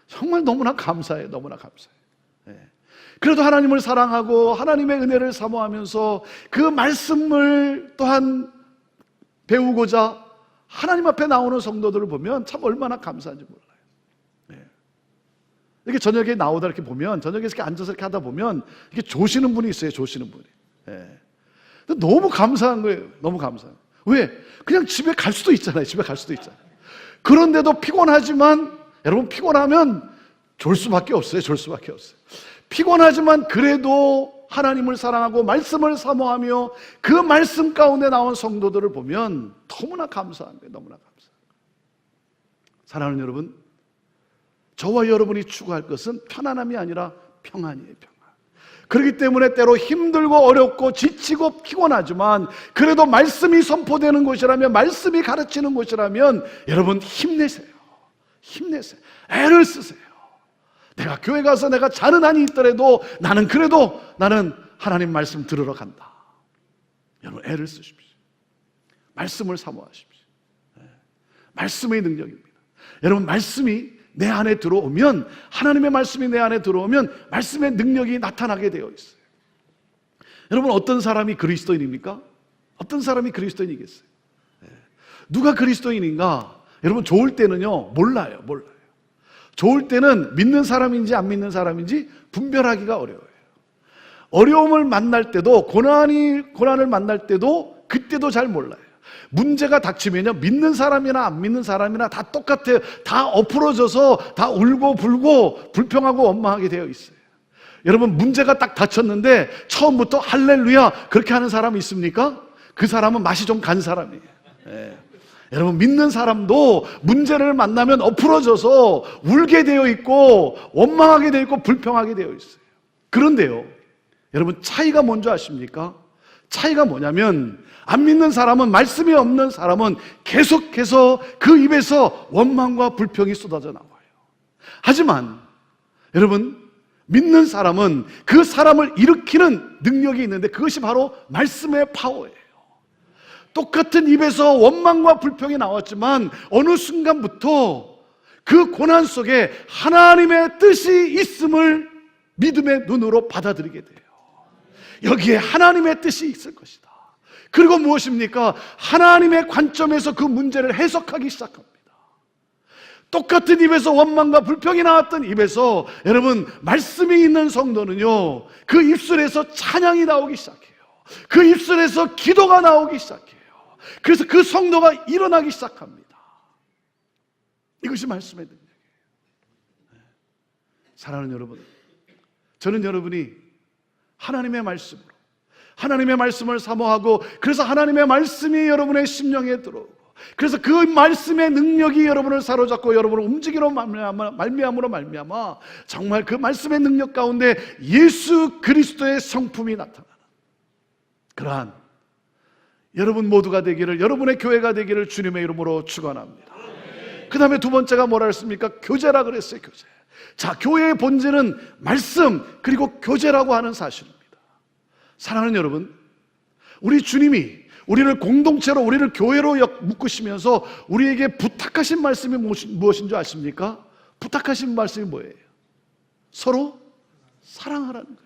정말 너무나 감사해요. 너무나 감사해요. 그래도 하나님을 사랑하고 하나님의 은혜를 사모하면서 그 말씀을 또한 배우고자 하나님 앞에 나오는 성도들을 보면 참 얼마나 감사한지 몰라요. 이렇게 저녁에 나오다 이렇게 보면, 저녁에 이렇게 앉아서 이렇게 하다 보면 이렇게 조시는 분이 있어요. 조시는 분이. 근데 너무 감사한 거예요. 너무 감사해요. 왜? 그냥 집에 갈 수도 있잖아요. 집에 갈 수도 있잖아요. 그런데도 피곤하지만, 여러분, 피곤하면 졸 수밖에 없어요. 졸 수밖에 없어요. 피곤하지만 그래도 하나님을 사랑하고 말씀을 사모하며 그 말씀 가운데 나온 성도들을 보면 너무나 감사한 거예요. 너무나 감사한 거예요. 사랑하는 여러분, 저와 여러분이 추구할 것은 편안함이 아니라 평안이에요. 평안. 그렇기 때문에 때로 힘들고 어렵고 지치고 피곤하지만 그래도 말씀이 선포되는 곳이라면, 말씀이 가르치는 곳이라면 여러분 힘내세요. 힘내세요. 애를 쓰세요. 내가 교회 가서 내가 자는 한이 있더라도 나는 그래도 나는 하나님 말씀 들으러 간다. 여러분, 애를 쓰십시오. 말씀을 사모하십시오. 말씀의 능력입니다. 여러분, 말씀이 내 안에 들어오면, 하나님의 말씀이 내 안에 들어오면 말씀의 능력이 나타나게 되어 있어요. 여러분, 어떤 사람이 그리스도인입니까? 어떤 사람이 그리스도인이겠어요? 누가 그리스도인인가? 여러분, 좋을 때는요, 몰라요. 좋을 때는 믿는 사람인지 안 믿는 사람인지 분별하기가 어려워요. 어려움을 만날 때도, 고난을 만날 때도 그때도 잘 몰라요. 문제가 닥치면요, 믿는 사람이나 안 믿는 사람이나 다 똑같아요. 다 엎으러져서 다 울고 불고 불평하고 원망하게 되어 있어요. 여러분, 문제가 딱 닥쳤는데 처음부터 할렐루야 그렇게 하는 사람이 있습니까? 그 사람은 맛이 좀 간 사람이에요. 예. 여러분, 믿는 사람도 문제를 만나면 엎으러져서 울게 되어 있고 원망하게 되어 있고 불평하게 되어 있어요. 그런데요, 여러분, 차이가 뭔지 아십니까? 차이가 뭐냐면, 안 믿는 사람은, 말씀이 없는 사람은 계속해서 그 입에서 원망과 불평이 쏟아져 나와요. 하지만 여러분, 믿는 사람은 그 사람을 일으키는 능력이 있는데 그것이 바로 말씀의 파워예요. 똑같은 입에서 원망과 불평이 나왔지만 어느 순간부터 그 고난 속에 하나님의 뜻이 있음을 믿음의 눈으로 받아들이게 돼요. 여기에 하나님의 뜻이 있을 것이다. 그리고 무엇입니까? 하나님의 관점에서 그 문제를 해석하기 시작합니다. 똑같은 입에서 원망과 불평이 나왔던 입에서, 여러분, 말씀이 있는 성도는요, 그 입술에서 찬양이 나오기 시작해요. 그 입술에서 기도가 나오기 시작해요. 그래서 그 성도가 일어나기 시작합니다. 이것이 말씀의 능력이에요. 사랑하는 여러분, 저는 여러분이 하나님의 말씀으로, 하나님의 말씀을 사모하고, 그래서 하나님의 말씀이 여러분의 심령에 들어오고, 그래서 그 말씀의 능력이 여러분을 사로잡고 여러분을 움직이로 말미암아 정말 그 말씀의 능력 가운데 예수 그리스도의 성품이 나타나는 그러한 여러분 모두가 되기를, 여러분의 교회가 되기를 주님의 이름으로 축원합니다. 그 다음에 두 번째가 뭐라 했습니까? 교제라 그랬어요. 교제. 자, 교회의 본질은 말씀 그리고 교제라고 하는 사실입니다. 사랑하는 여러분, 우리 주님이 우리를 공동체로, 우리를 교회로 묶으시면서 우리에게 부탁하신 말씀이 무엇인 줄 아십니까? 부탁하신 말씀이 뭐예요? 서로 사랑하라는 거예요.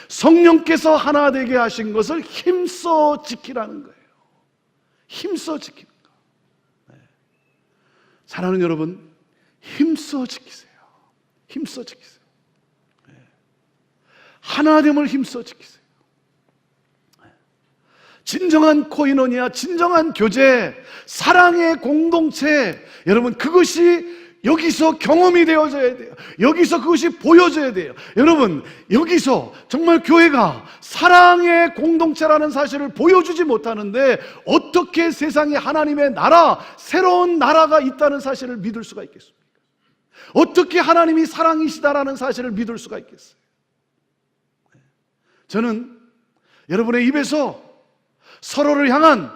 성령께서 하나 되게 하신 것을 힘써 지키라는 거예요. 힘써 지키는 거. 사랑하는 여러분, 힘써 지키세요. 힘써 지키세요. 하나됨을 힘써 지키세요. 진정한 코이노니아, 진정한 교제, 사랑의 공동체, 여러분, 그것이 여기서 경험이 되어져야 돼요. 여기서 그것이 보여져야 돼요. 여러분, 여기서 정말 교회가 사랑의 공동체라는 사실을 보여주지 못하는데 어떻게 세상에 하나님의 나라, 새로운 나라가 있다는 사실을 믿을 수가 있겠습니까? 어떻게 하나님이 사랑이시다라는 사실을 믿을 수가 있겠어요? 저는 여러분의 입에서 서로를 향한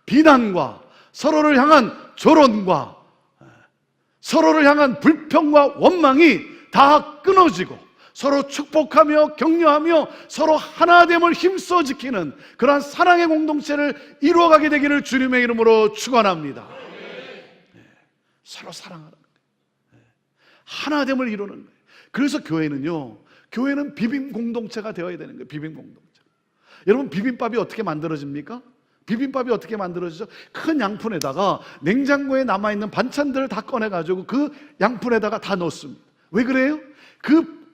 비난과 서로를 향한 조론과 서로를 향한 불평과 원망이 다 끊어지고 서로 축복하며 격려하며 서로 하나됨을 힘써 지키는 그러한 사랑의 공동체를 이루어가게 되기를 주님의 이름으로 축원합니다. 서로 사랑하는 거예요. 하나됨을 이루는 거예요. 그래서 교회는 비빔 공동체가 되어야 되는 거예요. 비빔 공동체. 여러분, 비빔밥이 어떻게 만들어집니까? 비빔밥이 어떻게 만들어지죠? 큰 양푼에다가 냉장고에 남아있는 반찬들을 다 꺼내가지고 그 양푼에다가 다 넣습니다. 왜 그래요? 그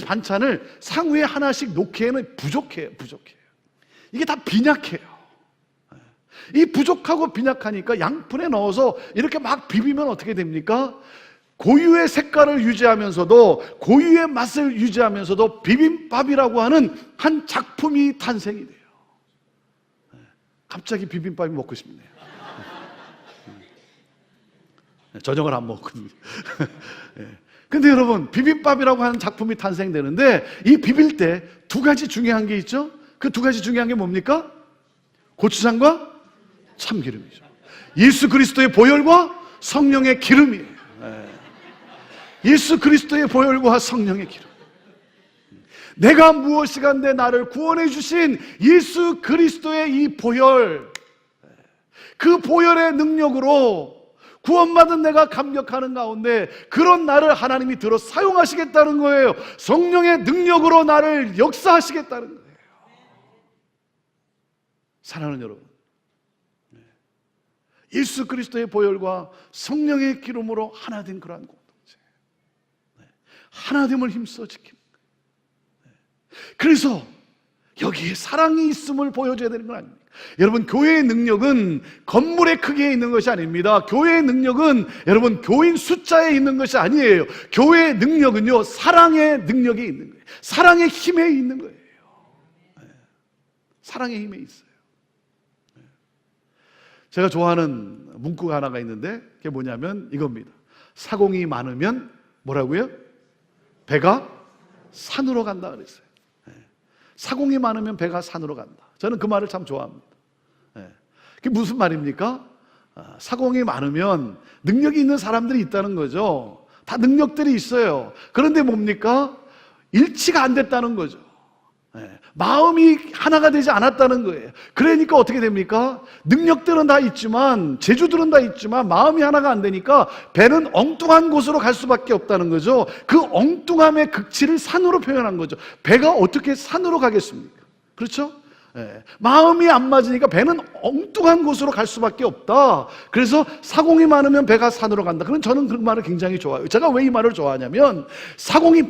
반찬을 상위에 하나씩 놓기에는 부족해요. 이게 다 빈약해요. 이 부족하고 빈약하니까 양푼에 넣어서 이렇게 막 비비면 어떻게 됩니까? 고유의 색깔을 유지하면서도, 고유의 맛을 유지하면서도 비빔밥이라고 하는 한 작품이 탄생이 돼요. 갑자기 비빔밥이 먹고 싶네요. 저녁을 안 먹거든요. 근데 여러분, 비빔밥이라고 하는 작품이 탄생되는데 이 비빌 때 두 가지 중요한 게 있죠. 그 두 가지 중요한 게 뭡니까? 고추장과 참기름이죠. 예수 그리스도의 보혈과 성령의 기름이에요. 예수 그리스도의 보혈과 성령의 기름. 내가 무엇이간데 나를 구원해 주신 예수 그리스도의 이 보혈, 그 보혈의 능력으로 구원받은 내가 감격하는 가운데 그런 나를 하나님이 들어 사용하시겠다는 거예요. 성령의 능력으로 나를 역사하시겠다는 거예요. 사랑하는 여러분, 예수 그리스도의 보혈과 성령의 기름으로 하나 된 그러한 공동체, 하나됨을 힘써 지킵니다. 그래서 여기에 사랑이 있음을 보여줘야 되는 건 아닙니까? 여러분, 교회의 능력은 건물의 크기에 있는 것이 아닙니다. 교회의 능력은 여러분 교인 숫자에 있는 것이 아니에요. 교회의 능력은요, 사랑의 능력이 있는 거예요. 사랑의 힘에 있는 거예요. 사랑의 힘에 있어요. 제가 좋아하는 문구가 하나가 있는데 그게 뭐냐면 이겁니다. 사공이 많으면 뭐라고요? 배가 산으로 간다 그랬어요. 사공이 많으면 배가 산으로 간다. 저는 그 말을 참 좋아합니다. 그게 무슨 말입니까? 사공이 많으면 능력이 있는 사람들이 있다는 거죠. 다 능력들이 있어요. 그런데 뭡니까? 일치가 안 됐다는 거죠. 마음이 하나가 되지 않았다는 거예요. 그러니까 어떻게 됩니까? 능력들은 다 있지만, 재주들은 다 있지만 마음이 하나가 안 되니까 배는 엉뚱한 곳으로 갈 수밖에 없다는 거죠. 그 엉뚱함의 극치를 산으로 표현한 거죠. 배가 어떻게 산으로 가겠습니까? 그렇죠? 마음이 안 맞으니까 배는 엉뚱한 곳으로 갈 수밖에 없다. 그래서 사공이 많으면 배가 산으로 간다. 그럼 저는 그 말을 굉장히 좋아해요. 제가 왜 이 말을 좋아하냐면 사공이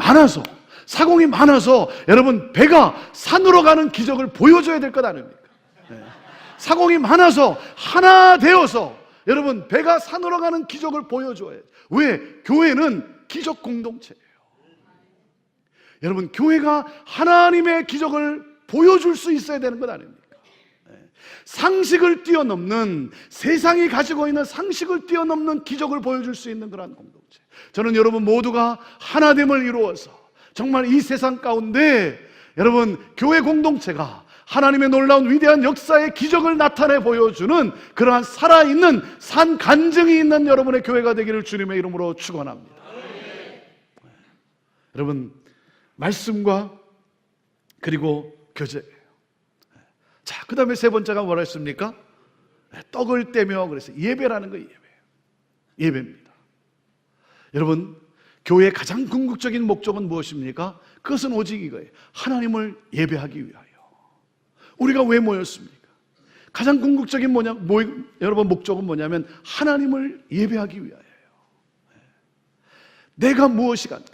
많아서 여러분 배가 산으로 가는 기적을 보여줘야 될 것 아닙니까? 사공이 많아서 하나 되어서 여러분 배가 산으로 가는 기적을 보여줘야 해요. 왜? 교회는 기적 공동체예요. 여러분, 교회가 하나님의 기적을 보여줄 수 있어야 되는 것 아닙니까? 상식을 뛰어넘는, 세상이 가지고 있는 상식을 뛰어넘는 기적을 보여줄 수 있는 그러한 공동체. 저는 여러분 모두가 하나됨을 이루어서 정말 이 세상 가운데 여러분 교회 공동체가 하나님의 놀라운 위대한 역사의 기적을 나타내 보여주는 그러한 살아있는 산 간증이 있는 여러분의 교회가 되기를 주님의 이름으로 축원합니다. 여러분, 말씀과 그리고 교제예요. 자, 그 다음에 세 번째가 뭐라 했습니까? 떡을 떼며 그래서 예배라는 거예요. 예배입니다. 여러분, 교회의 가장 궁극적인 목적은 무엇입니까? 그것은 오직 이거예요. 하나님을 예배하기 위하여. 우리가 왜 모였습니까? 가장 궁극적인 여러분 목적은 뭐냐면 하나님을 예배하기 위하여요. 내가 무엇이 간대?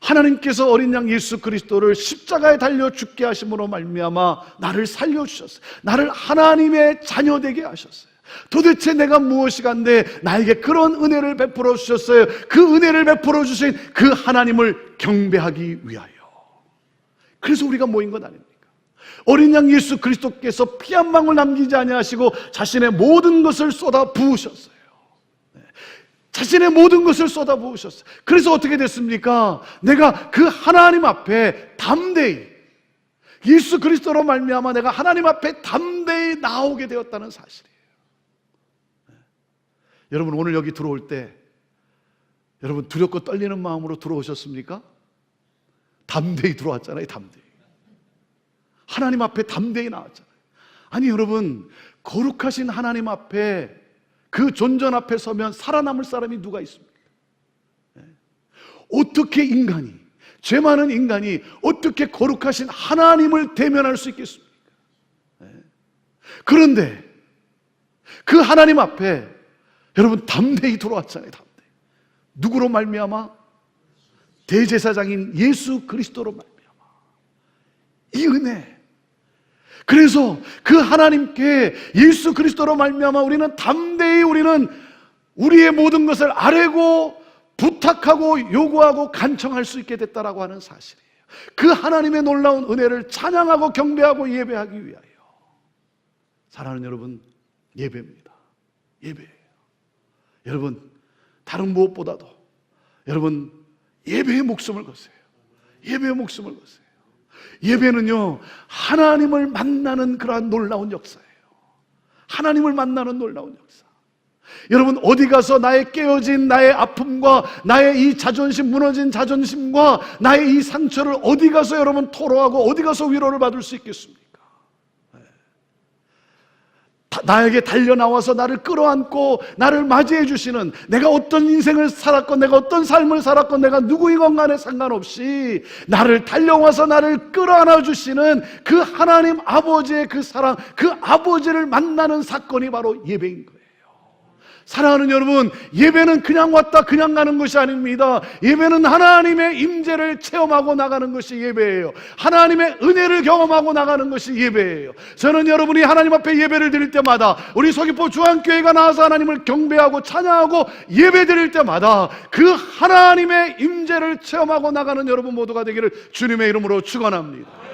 하나님께서 어린 양 예수 그리스도를 십자가에 달려 죽게 하심으로 말미암아 나를 살려주셨어요. 나를 하나님의 자녀 되게 하셨어요. 도대체 내가 무엇이 간데 나에게 그런 은혜를 베풀어 주셨어요. 그 은혜를 베풀어 주신 그 하나님을 경배하기 위하여. 그래서 우리가 모인 것 아닙니까? 어린 양 예수 그리스도께서 피 한 방울 남기지 아니하시고 자신의 모든 것을 쏟아 부으셨어요. 자신의 모든 것을 쏟아 부으셨어요. 그래서 어떻게 됐습니까? 내가 그 하나님 앞에 담대히, 예수 그리스도로 말미암아 내가 하나님 앞에 담대히 나오게 되었다는 사실이에요. 여러분, 오늘 여기 들어올 때 여러분 두렵고 떨리는 마음으로 들어오셨습니까? 담대히 들어왔잖아요. 담대히 하나님 앞에 담대히 나왔잖아요. 아니 여러분, 거룩하신 하나님 앞에, 그 존전 앞에 서면 살아남을 사람이 누가 있습니까? 어떻게 인간이, 죄 많은 인간이 어떻게 거룩하신 하나님을 대면할 수 있겠습니까? 그런데 그 하나님 앞에 여러분 담대히 들어왔잖아요. 담대히. 누구로 말미암아? 대제사장인 예수 그리스도로 말미암아. 이 은혜. 그래서 그 하나님께 예수 그리스도로 말미암아 우리는 담대히 우리의 모든 것을 아뢰고 부탁하고 요구하고 간청할 수 있게 됐다라고 하는 사실이에요. 그 하나님의 놀라운 은혜를 찬양하고 경배하고 예배하기 위하여. 사랑하는 여러분, 예배입니다. 예배예요. 여러분, 다른 무엇보다도 여러분 예배의 목숨을 거세요. 예배의 목숨을 거세요. 예배는요, 하나님을 만나는 그러한 놀라운 역사예요. 하나님을 만나는 놀라운 역사. 여러분, 어디 가서 나의 깨어진 나의 아픔과 나의 이 자존심, 무너진 자존심과 나의 이 상처를 어디 가서 여러분 토로하고 어디 가서 위로를 받을 수 있겠습니까? 나에게 달려나와서 나를 끌어안고 나를 맞이해 주시는, 내가 어떤 인생을 살았건 내가 어떤 삶을 살았건 내가 누구이건 간에 상관없이 나를 달려와서 나를 끌어안아 주시는 그 하나님 아버지의 그 사랑, 그 아버지를 만나는 사건이 바로 예배인 거예요. 사랑하는 여러분, 예배는 그냥 왔다 그냥 가는 것이 아닙니다. 예배는 하나님의 임재를 체험하고 나가는 것이 예배예요. 하나님의 은혜를 경험하고 나가는 것이 예배예요. 저는 여러분이 하나님 앞에 예배를 드릴 때마다, 우리 서귀포 중앙교회가 나와서 하나님을 경배하고 찬양하고 예배 드릴 때마다 그 하나님의 임재를 체험하고 나가는 여러분 모두가 되기를 주님의 이름으로 축원합니다.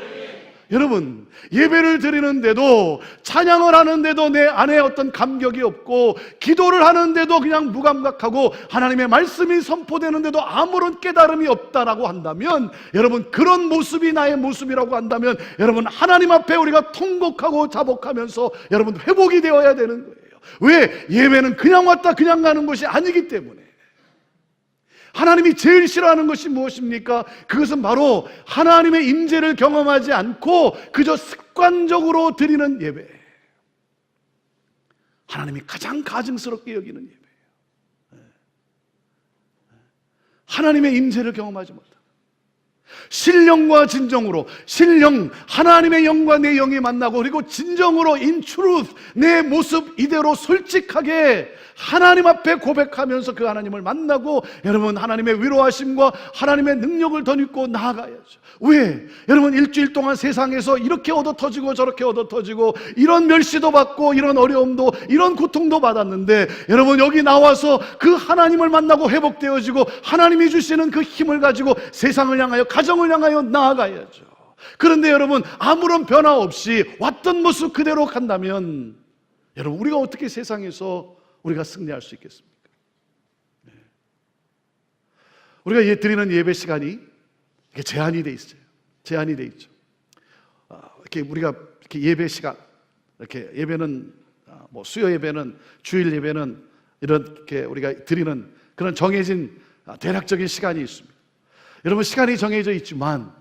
여러분, 예배를 드리는데도, 찬양을 하는데도 내 안에 어떤 감격이 없고, 기도를 하는데도 그냥 무감각하고, 하나님의 말씀이 선포되는데도 아무런 깨달음이 없다라고 한다면, 여러분, 그런 모습이 나의 모습이라고 한다면, 여러분, 하나님 앞에 우리가 통곡하고 자복하면서 여러분 회복이 되어야 되는 거예요. 왜? 예배는 그냥 왔다 그냥 가는 것이 아니기 때문에. 하나님이 제일 싫어하는 것이 무엇입니까? 그것은 바로 하나님의 임재를 경험하지 않고 그저 습관적으로 드리는 예배. 하나님이 가장 가증스럽게 여기는 예배예요. 하나님의 임재를 경험하지 못하는, 신령과 진정으로, 신령, 하나님의 영과 내 영이 만나고, 그리고 진정으로 in truth, 내 모습 이대로 솔직하게 하나님 앞에 고백하면서 그 하나님을 만나고, 여러분, 하나님의 위로하심과 하나님의 능력을 덧입고 나아가야죠. 왜? 여러분, 일주일 동안 세상에서 이렇게 얻어터지고 저렇게 얻어터지고, 이런 멸시도 받고 이런 어려움도, 이런 고통도 받았는데, 여러분, 여기 나와서 그 하나님을 만나고 회복되어지고 하나님이 주시는 그 힘을 가지고 세상을 향하여, 가정을 향하여 나아가야죠. 그런데 여러분, 아무런 변화 없이 왔던 모습 그대로 간다면, 여러분, 우리가 어떻게 세상에서 우리가 승리할 수 있겠습니까? 네. 우리가 드리는 예배 시간이 이렇게 제한이 돼 있어요. 제한이 돼 있죠. 이렇게 우리가 이렇게 예배 시간, 이렇게 예배는 뭐 수요 예배는, 주일 예배는 이렇게 우리가 드리는 그런 정해진 대략적인 시간이 있습니다. 여러분, 시간이 정해져 있지만,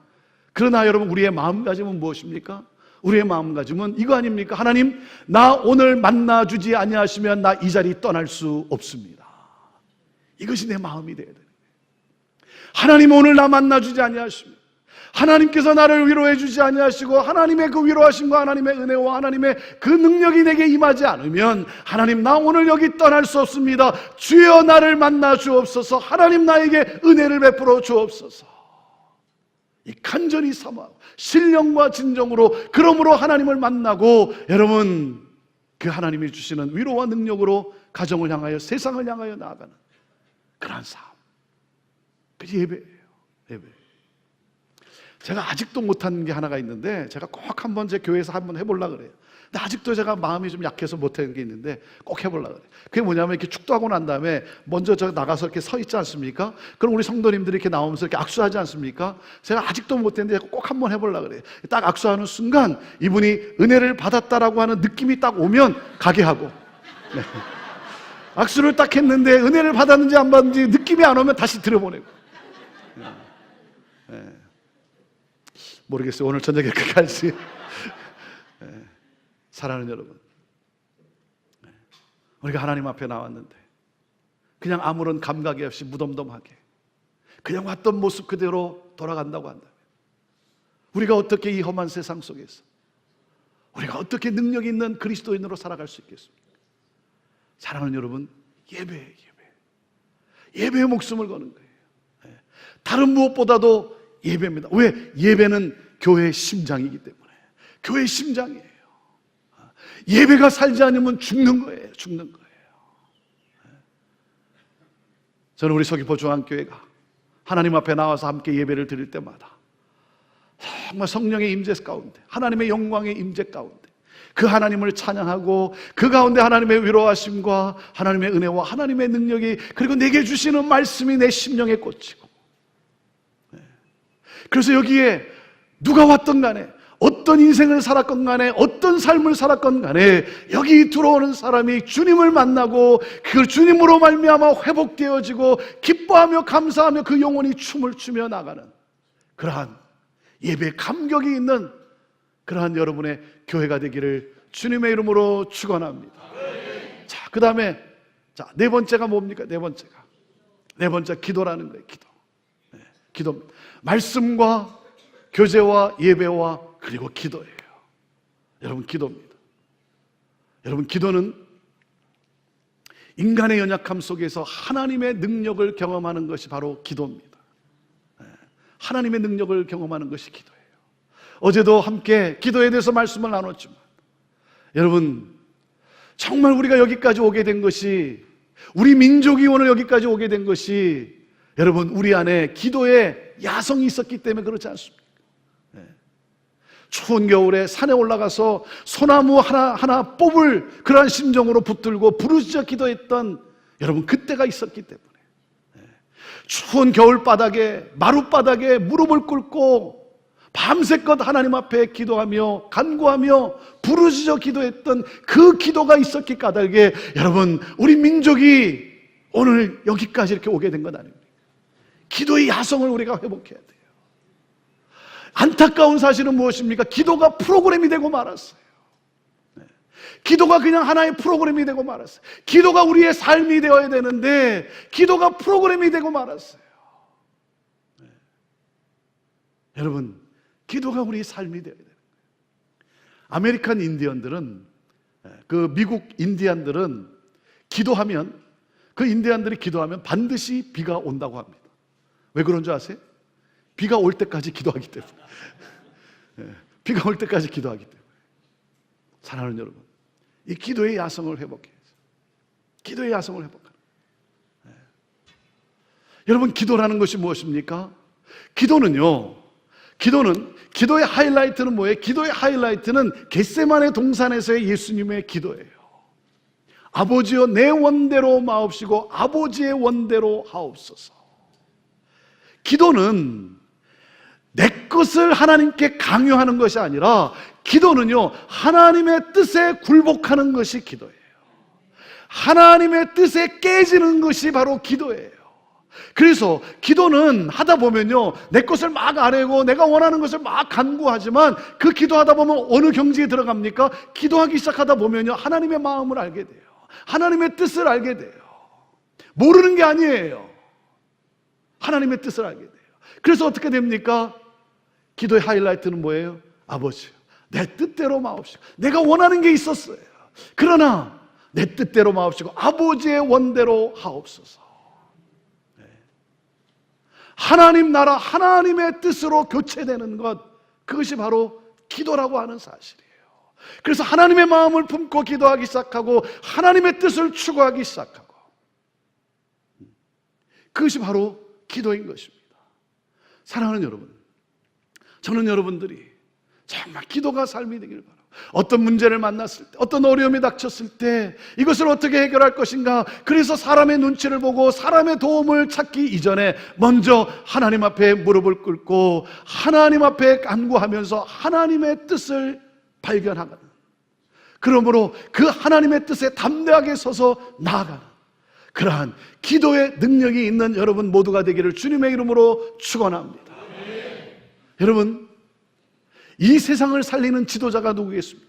그러나 여러분, 우리의 마음가짐은 무엇입니까? 우리의 마음가짐은 이거 아닙니까? 하나님, 나 오늘 만나주지 아니하시면 나 이 자리 떠날 수 없습니다. 이것이 내 마음이 되어야 돼요. 하나님, 오늘 나 만나주지 아니하시면, 하나님께서 나를 위로해 주지 아니하시고, 하나님의 그 위로하심과 하나님의 은혜와 하나님의 그 능력이 내게 임하지 않으면, 하나님, 나 오늘 여기 떠날 수 없습니다. 주여 나를 만나 주옵소서. 하나님, 나에게 은혜를 베풀어 주옵소서. 이 간절히 삼아 신령과 진정으로, 그러므로 하나님을 만나고, 여러분, 그 하나님이 주시는 위로와 능력으로 가정을 향하여, 세상을 향하여 나아가는 그러한 삶, 그게 예배예요. 예배. 제가 아직도 못한 게 하나가 있는데, 제가 꼭 한번 제 교회에서 한번 해보려고 그래요. 근데 아직도 제가 마음이 좀 약해서 못하는 게 있는데 꼭 해보려고 그래요. 그게 뭐냐면, 이렇게 축도하고 난 다음에 먼저 저 나가서 이렇게 서 있지 않습니까? 그럼 우리 성도님들이 이렇게 나오면서 이렇게 악수하지 않습니까? 제가 아직도 못했는데 꼭 한번 해보려고 그래요. 딱 악수하는 순간 이분이 은혜를 받았다라고 하는 느낌이 딱 오면 가게 하고, 네. 악수를 딱 했는데 은혜를 받았는지 안 받았는지 느낌이 안 오면 다시 들여보내고. 네. 모르겠어요. 오늘 저녁에 끝까지. 네. 사랑하는 여러분, 우리가 하나님 앞에 나왔는데 그냥 아무런 감각이 없이 무덤덤하게 그냥 왔던 모습 그대로 돌아간다고 한다면, 우리가 어떻게 이 험한 세상 속에서 우리가 어떻게 능력 있는 그리스도인으로 살아갈 수 있겠습니까? 사랑하는 여러분, 예배에 목숨을 거는 거예요. 다른 무엇보다도 예배입니다. 왜? 예배는 교회의 심장이기 때문에. 교회의 심장이에요. 예배가 살지 않으면 죽는 거예요. 죽는 거예요. 저는 우리 서귀포 중앙교회가 하나님 앞에 나와서 함께 예배를 드릴 때마다 정말 성령의 임재 가운데, 하나님의 영광의 임재 가운데 그 하나님을 찬양하고, 그 가운데 하나님의 위로하심과 하나님의 은혜와 하나님의 능력이, 그리고 내게 주시는 말씀이 내 심령에 꽂히고, 그래서 여기에 누가 왔던 간에, 어떤 인생을 살았건 간에, 어떤 삶을 살았건 간에, 여기 들어오는 사람이 주님을 만나고 그 주님으로 말미암아 회복되어지고 기뻐하며 감사하며 그 영혼이 춤을 추며 나가는 그러한 예배 감격이 있는 그러한 여러분의 교회가 되기를 주님의 이름으로 축원합니다. 자, 그 다음에 네 번째가 뭡니까? 네 번째 기도라는 거예요. 기도. 말씀과 교제와 예배와 그리고 기도예요. 여러분, 기도입니다. 여러분, 기도는 인간의 연약함 속에서 하나님의 능력을 경험하는 것이 바로 기도입니다. 하나님의 능력을 경험하는 것이 기도예요. 어제도 함께 기도에 대해서 말씀을 나눴지만, 여러분, 정말 우리가 여기까지 오게 된 것이, 우리 민족이 오늘 여기까지 오게 된 것이, 여러분, 우리 안에 기도의 야성이 있었기 때문에 그렇지 않습니까? 추운 겨울에 산에 올라가서 소나무 하나 뽑을 그러한 심정으로 붙들고 부르짖어 기도했던, 여러분, 그때가 있었기 때문에, 추운 겨울바닥에, 마룻바닥에 무릎을 꿇고 밤새껏 하나님 앞에 기도하며 간구하며 부르짖어 기도했던 그 기도가 있었기 까닭에, 여러분, 우리 민족이 오늘 여기까지 이렇게 오게 된 건 아닙니까? 기도의 야성을 우리가 회복해야 돼요. 안타까운 사실은 무엇입니까? 기도가 프로그램이 되고 말았어요. 기도가 그냥 하나의 프로그램이 되고 말았어요. 기도가 우리의 삶이 되어야 되는데 기도가 프로그램이 되고 말았어요. 여러분, 기도가 우리의 삶이 되어야 돼요. 아메리칸 인디언들은, 그 미국 인디안들은 기도하면, 그 인디안들이 기도하면 반드시 비가 온다고 합니다. 왜 그런 줄 아세요? 비가 올 때까지 기도하기 때문에. 비가 올 때까지 기도하기 때문에. 사랑하는 여러분, 이 기도의 야성을 회복해야죠. 기도의 야성을 회복하는. 여러분, 기도라는 것이 무엇입니까? 기도의 하이라이트는 뭐예요? 기도의 하이라이트는 겟세마네 동산에서의 예수님의 기도예요. 아버지여, 내 원대로 마옵시고 아버지의 원대로 하옵소서. 기도는 내 것을 하나님께 강요하는 것이 아니라, 기도는요, 하나님의 뜻에 굴복하는 것이 기도예요. 하나님의 뜻에 깨지는 것이 바로 기도예요. 그래서 기도는 하다 보면요, 내 것을 막 아뢰고 내가 원하는 것을 막 간구하지만, 그 기도하다 보면 어느 경지에 들어갑니까? 기도하기 시작하다 보면요, 하나님의 마음을 알게 돼요. 하나님의 뜻을 알게 돼요. 모르는 게 아니에요. 하나님의 뜻을 알게 돼요. 그래서 어떻게 됩니까? 기도의 하이라이트는 뭐예요? 아버지, 내 뜻대로 마옵시고. 내가 원하는 게 있었어요. 그러나 내 뜻대로 마옵시고 아버지의 원대로 하옵소서. 하나님 나라, 하나님의 뜻으로 교체되는 것, 그것이 바로 기도라고 하는 사실이에요. 그래서 하나님의 마음을 품고 기도하기 시작하고 하나님의 뜻을 추구하기 시작하고, 그것이 바로 기도인 것입니다. 사랑하는 여러분, 저는 여러분들이 정말 기도가 삶이 되기를 바랍니다. 어떤 문제를 만났을 때, 어떤 어려움이 닥쳤을 때 이것을 어떻게 해결할 것인가, 그래서 사람의 눈치를 보고 사람의 도움을 찾기 이전에 먼저 하나님 앞에 무릎을 꿇고 하나님 앞에 간구하면서 하나님의 뜻을 발견하거든. 그러므로 그 하나님의 뜻에 담대하게 서서 나아가는 그러한 기도의 능력이 있는 여러분 모두가 되기를 주님의 이름으로 축원합니다. 여러분, 이 세상을 살리는 지도자가 누구겠습니까?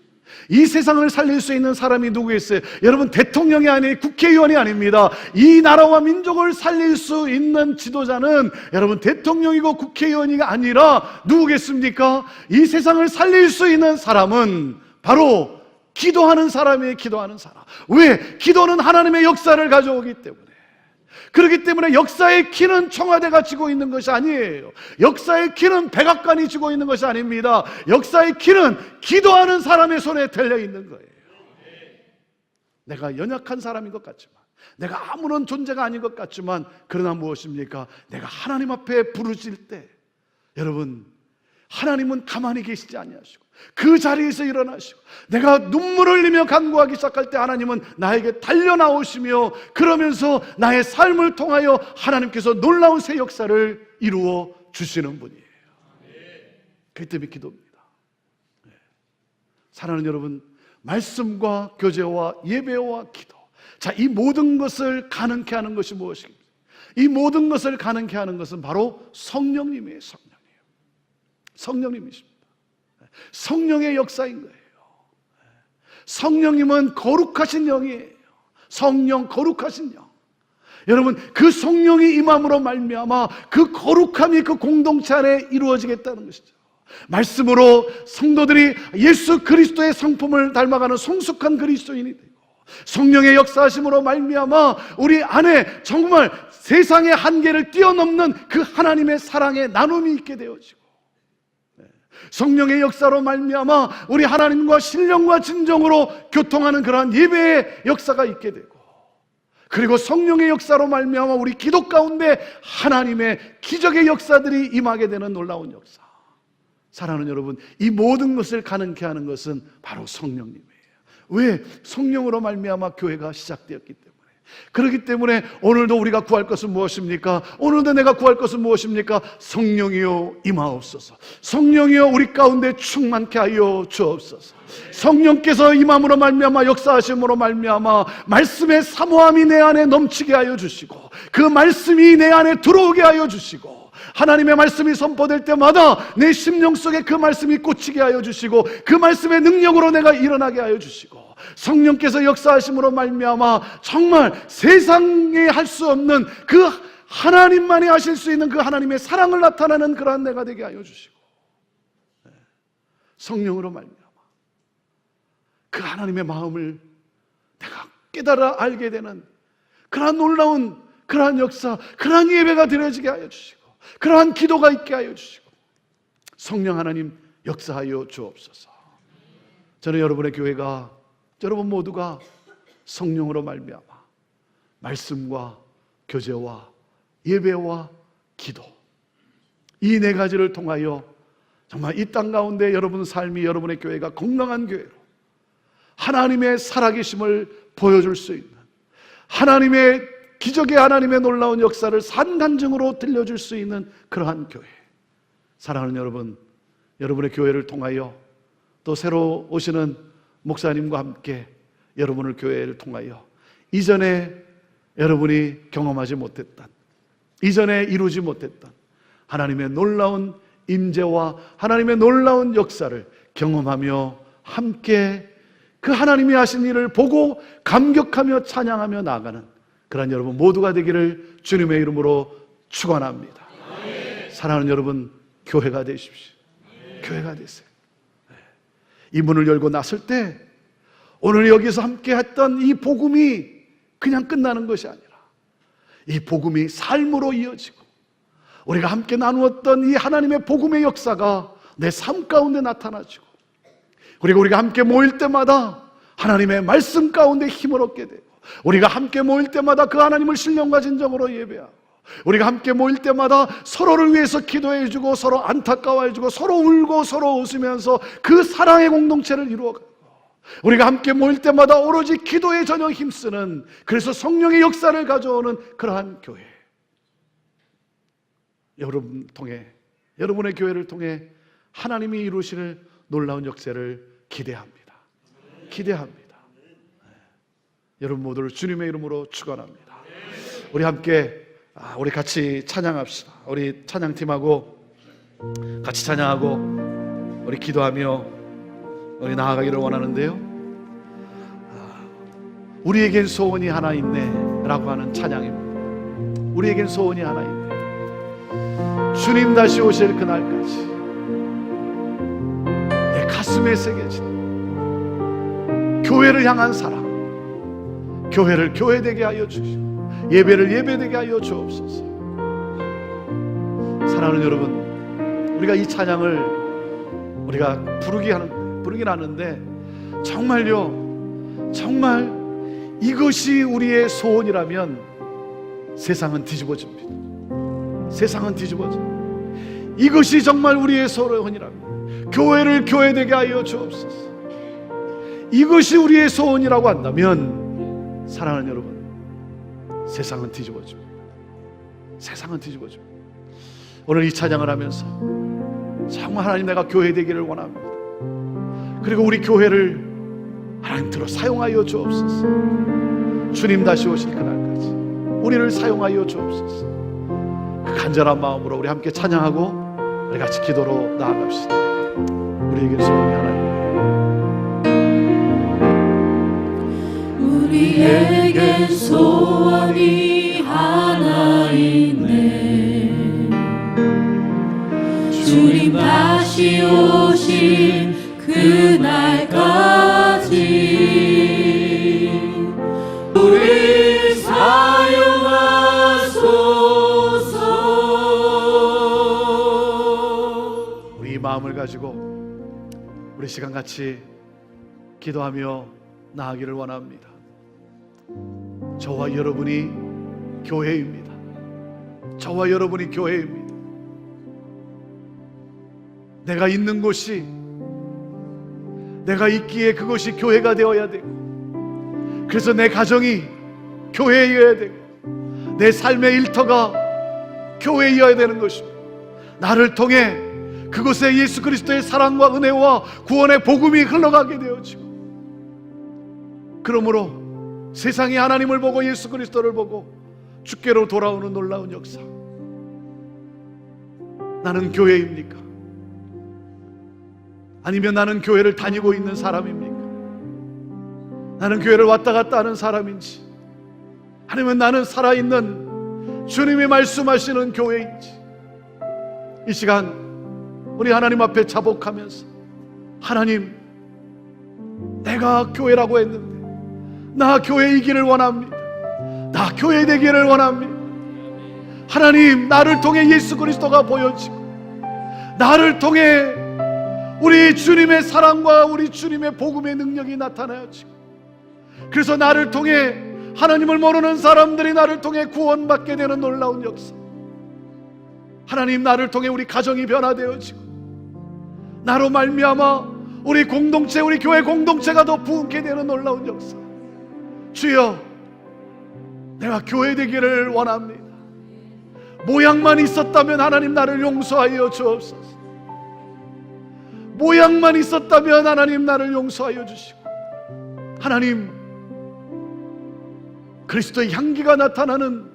이 세상을 살릴 수 있는 사람이 누구겠어요? 여러분, 대통령이 아니에요, 국회의원이 아닙니다. 이 나라와 민족을 살릴 수 있는 지도자는 여러분 대통령이고 국회의원이 아니라 누구겠습니까? 이 세상을 살릴 수 있는 사람은 바로 기도하는 사람이에요. 기도하는 사람. 왜? 기도는 하나님의 역사를 가져오기 때문에. 그렇기 때문에 역사의 키는 청와대가 쥐고 있는 것이 아니에요. 역사의 키는 백악관이 쥐고 있는 것이 아닙니다. 역사의 키는 기도하는 사람의 손에 달려 있는 거예요. 내가 연약한 사람인 것 같지만, 내가 아무런 존재가 아닌 것 같지만, 그러나 무엇입니까? 내가 하나님 앞에 부르짖을 때, 여러분, 하나님은 가만히 계시지 아니하시고 그 자리에서 일어나시고, 내가 눈물을 흘리며 간구하기 시작할 때 하나님은 나에게 달려나오시며, 그러면서 나의 삶을 통하여 하나님께서 놀라운 새 역사를 이루어 주시는 분이에요. 그렇기 때문에 기도입니다. 사랑하는 여러분, 말씀과 교제와 예배와 기도, 자, 이 모든 것을 가능케 하는 것이 무엇입니까? 이 모든 것을 가능케 하는 것은 바로 성령님이에요. 성령님이십니다. 성령의 역사인 거예요. 성령님은 거룩하신 영이에요. 성령, 거룩하신 영. 여러분, 그 성령이 임함으로 말미암아 그 거룩함이 그 공동체 안에 이루어지겠다는 것이죠. 말씀으로 성도들이 예수 그리스도의 성품을 닮아가는 성숙한 그리스도인이 되고, 성령의 역사하심으로 말미암아 우리 안에 정말 세상의 한계를 뛰어넘는 그 하나님의 사랑의 나눔이 있게 되어지고, 성령의 역사로 말미암아 우리 하나님과 신령과 진정으로 교통하는 그러한 예배의 역사가 있게 되고, 그리고 성령의 역사로 말미암아 우리 기도 가운데 하나님의 기적의 역사들이 임하게 되는 놀라운 역사. 사랑하는 여러분, 이 모든 것을 가능케 하는 것은 바로 성령님이에요. 왜? 성령으로 말미암아 교회가 시작되었기 때문에. 그렇기 때문에 오늘도 우리가 구할 것은 무엇입니까? 오늘도 내가 구할 것은 무엇입니까? 성령이여 임하옵소서. 성령이여 우리 가운데 충만케 하여 주옵소서. 성령께서 임함으로 말미암아 역사하심으로 말미암아 말씀의 사모함이 내 안에 넘치게 하여 주시고, 그 말씀이 내 안에 들어오게 하여 주시고, 하나님의 말씀이 선포될 때마다 내 심령 속에 그 말씀이 꽂히게 하여 주시고, 그 말씀의 능력으로 내가 일어나게 하여 주시고, 성령께서 역사하심으로 말미암아 정말 세상에 할 수 없는 그 하나님만이 하실 수 있는 그 하나님의 사랑을 나타내는 그러한 내가 되게 하여 주시고, 성령으로 말미암아 그 하나님의 마음을 내가 깨달아 알게 되는 그러한 놀라운 그러한 역사, 그러한 예배가 드려지게 하여 주시고, 그러한 기도가 있게 하여 주시고, 성령 하나님 역사하여 주옵소서. 저는 여러분의 교회가, 여러분 모두가 성령으로 말미암아 말씀과 교제와 예배와 기도, 이 네 가지를 통하여 정말 이 땅 가운데 여러분 삶이, 여러분의 교회가 건강한 교회로 하나님의 살아계심을 보여줄 수 있는, 하나님의 기적의 하나님의 놀라운 역사를 산간증으로 들려줄 수 있는 그러한 교회. 사랑하는 여러분, 여러분의 교회를 통하여 또 새로 오시는 목사님과 함께 여러분을 교회를 통하여 이전에 여러분이 경험하지 못했던, 이전에 이루지 못했던 하나님의 놀라운 임재와 하나님의 놀라운 역사를 경험하며 함께 그 하나님이 하신 일을 보고 감격하며 찬양하며 나아가는 그러한 여러분 모두가 되기를 주님의 이름으로 축원합니다. 사랑하는 여러분, 교회가 되십시오. 교회가 되세요. 이 문을 열고 나설 때 오늘 여기서 함께 했던 이 복음이 그냥 끝나는 것이 아니라 이 복음이 삶으로 이어지고, 우리가 함께 나누었던 이 하나님의 복음의 역사가 내 삶 가운데 나타나지고, 그리고 우리가 함께 모일 때마다 하나님의 말씀 가운데 힘을 얻게 되고, 우리가 함께 모일 때마다 그 하나님을 신령과 진정으로 예배하고, 우리가 함께 모일 때마다 서로를 위해서 기도해주고, 서로 안타까워해주고, 서로 울고 서로 웃으면서 그 사랑의 공동체를 이루어가고, 우리가 함께 모일 때마다 오로지 기도에 전혀 힘쓰는, 그래서 성령의 역사를 가져오는 그러한 교회. 여러분 통해, 여러분의 교회를 통해 하나님이 이루실 놀라운 역사를 기대합니다. 기대합니다. 여러분 모두를 주님의 이름으로 축원합니다. 우리 함께 우리 같이 찬양합시다. 우리 찬양팀하고 같이 찬양하고 우리 기도하며 우리 나아가기를 원하는데요, 우리에겐 소원이 하나 있네 라고 하는 찬양입니다. 우리에겐 소원이 하나 있네. 주님 다시 오실 그날까지 내 가슴에 새겨진 교회를 향한 사랑, 교회를 교회되게 하여 주시고 예배를 예배되게 하여 주옵소서. 사랑하는 여러분, 우리가 이 찬양을 우리가 부르긴 하는데 정말요, 정말 이것이 우리의 소원이라면 세상은 뒤집어집니다. 세상은 뒤집어집니다. 이것이 정말 우리의 소원이라면 교회를 교회되게 하여 주옵소서. 이것이 우리의 소원이라고 한다면 사랑하는 여러분, 세상은 뒤집어집니다. 세상은 뒤집어집니다. 오늘 이 찬양을 하면서 정말 하나님, 내가 교회 되기를 원합니다. 그리고 우리 교회를 하나님께로 사용하여 주옵소서. 주님 다시 오실 그날까지 우리를 사용하여 주옵소서. 그 간절한 마음으로 우리 함께 찬양하고 우리 같이 기도로 나아갑시다. 우리에게 소원이 하나 있네. 우리에게 소원이 하나 있네. 주님 다시 오실 그날까지 마음을 가지고 우리 시간 같이 기도하며 나아가기를 원합니다. 저와 여러분이 교회입니다. 저와 여러분이 교회입니다. 내가 있는 곳이, 내가 있기에 그것이 교회가 되어야 되고, 그래서 내 가정이 교회여야 되고, 내 삶의 일터가 교회여야 되는 것입니다. 나를 통해 그곳에 예수 그리스도의 사랑과 은혜와 구원의 복음이 흘러가게 되어지고, 그러므로 세상이 하나님을 보고 예수 그리스도를 보고 주께로 돌아오는 놀라운 역사. 나는 교회입니까? 아니면 나는 교회를 다니고 있는 사람입니까? 나는 교회를 왔다 갔다 하는 사람인지, 아니면 나는 살아있는 주님이 말씀하시는 교회인지, 이 시간 우리 하나님 앞에 자복하면서, 하나님, 내가 교회라고 했는데 나 교회이기를 원합니다. 나 교회 되기를 원합니다. 하나님, 나를 통해 예수 그리스도가 보여지고, 나를 통해 우리 주님의 사랑과 우리 주님의 복음의 능력이 나타나야지고, 그래서 나를 통해 하나님을 모르는 사람들이 나를 통해 구원받게 되는 놀라운 역사. 하나님, 나를 통해 우리 가정이 변화되어지고, 나로 말미암아 우리 공동체, 우리 교회 공동체가 더 부흥케 되는 놀라운 역사. 주여, 내가 교회 되기를 원합니다. 모양만 있었다면 하나님 나를 용서하여 주옵소서. 모양만 있었다면 하나님 나를 용서하여 주시고, 하나님, 그리스도의 향기가 나타나는,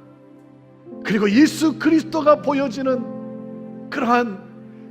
그리고 예수 그리스도가 보여지는 그러한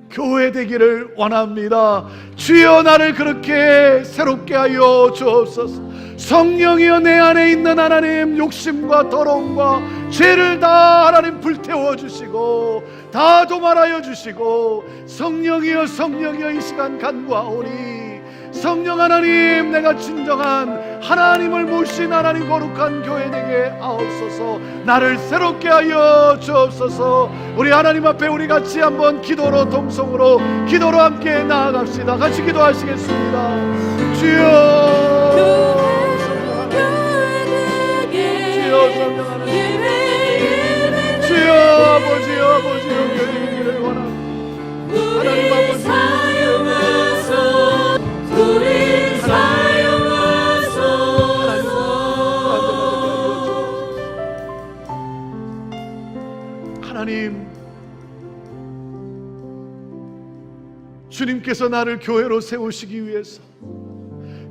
교회 되기를 원합니다. 주여, 나를 그렇게 새롭게 하여 주옵소서. 성령이여, 내 안에 있는 하나님 욕심과 더러움과 죄를 다 하나님 불태워 주시고, 다 도말하여 주시고, 성령이여, 성령이여, 이 시간 간구하오니, 성령 하나님, 내가 진정한 하나님을 모신 하나님 거룩한 교회 되게 하옵소서. 나를 새롭게 하여 주옵소서. 우리 하나님 앞에 우리 같이 한번 기도로, 동성으로 기도로 함께 나아갑시다. 같이 기도하시겠습니다. 주여, 주여, 성령 하나님, 주여, 아버지여, 아버지여, 교회 되기를 원합니다. 하나님 아버지, 우리 사용하소서. 하나님, 주님께서 나를 교회로 세우시기 위해서,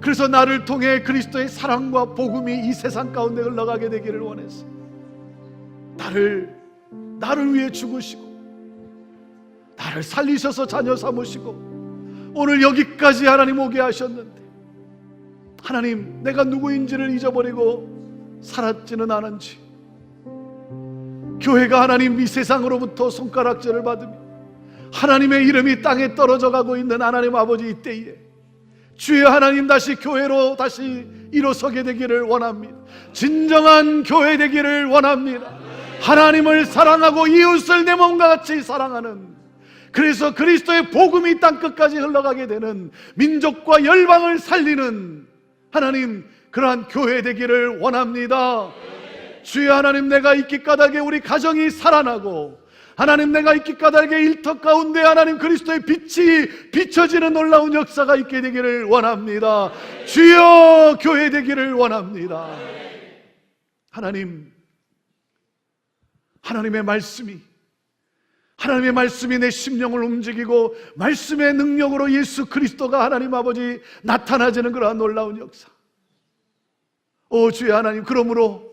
그래서 나를 통해 그리스도의 사랑과 복음이 이 세상 가운데 흘러가게 되기를 원해서 나를 위해 죽으시고, 나를 살리셔서 자녀 삼으시고, 오늘 여기까지 하나님 오게 하셨는데, 하나님, 내가 누구인지를 잊어버리고 살았지는 않은지, 교회가 하나님 이 세상으로부터 손가락질을 받으며 하나님의 이름이 땅에 떨어져 가고 있는 하나님 아버지, 이때에 주여 하나님, 다시 교회로 다시 일어서게 되기를 원합니다. 진정한 교회 되기를 원합니다. 하나님을 사랑하고 이웃을 내 몸과 같이 사랑하는, 그래서 그리스도의 복음이 땅끝까지 흘러가게 되는, 민족과 열방을 살리는 하나님, 그러한 교회 되기를 원합니다. 주여 하나님, 내가 있기 까닭에 우리 가정이 살아나고, 하나님, 내가 있기 까닭에 일터 가운데 하나님 그리스도의 빛이 비춰지는 놀라운 역사가 있게 되기를 원합니다. 주여, 교회 되기를 원합니다. 하나님, 하나님의 말씀이 내 심령을 움직이고, 말씀의 능력으로 예수 그리스도가 하나님 아버지 나타나지는 그러한 놀라운 역사. 오 주여 하나님, 그러므로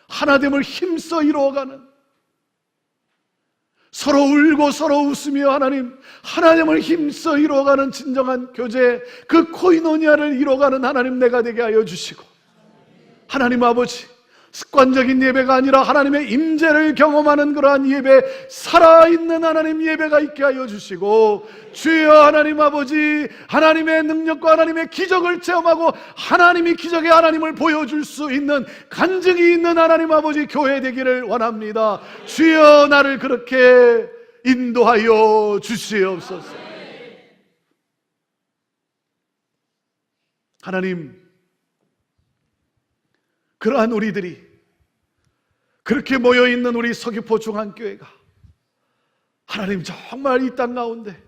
하나됨을 힘써 이루어가는, 서로 울고 서로 웃으며 하나님을 힘써 이루어가는 진정한 교제, 그 코이노니아를 이루어가는 하나님 내가 되게 하여 주시고, 하나님 아버지, 습관적인 예배가 아니라 하나님의 임재를 경험하는 그러한 예배, 살아있는 하나님 예배가 있게 하여 주시고, 주여 하나님 아버지, 하나님의 능력과 하나님의 기적을 체험하고 하나님이 기적의 하나님을 보여줄 수 있는, 간증이 있는 하나님 아버지 교회 되기를 원합니다. 주여, 나를 그렇게 인도하여 주시옵소서. 하나님, 그러한 우리들이, 그렇게 모여있는 우리 서귀포 중앙교회가 하나님 정말 이 땅 가운데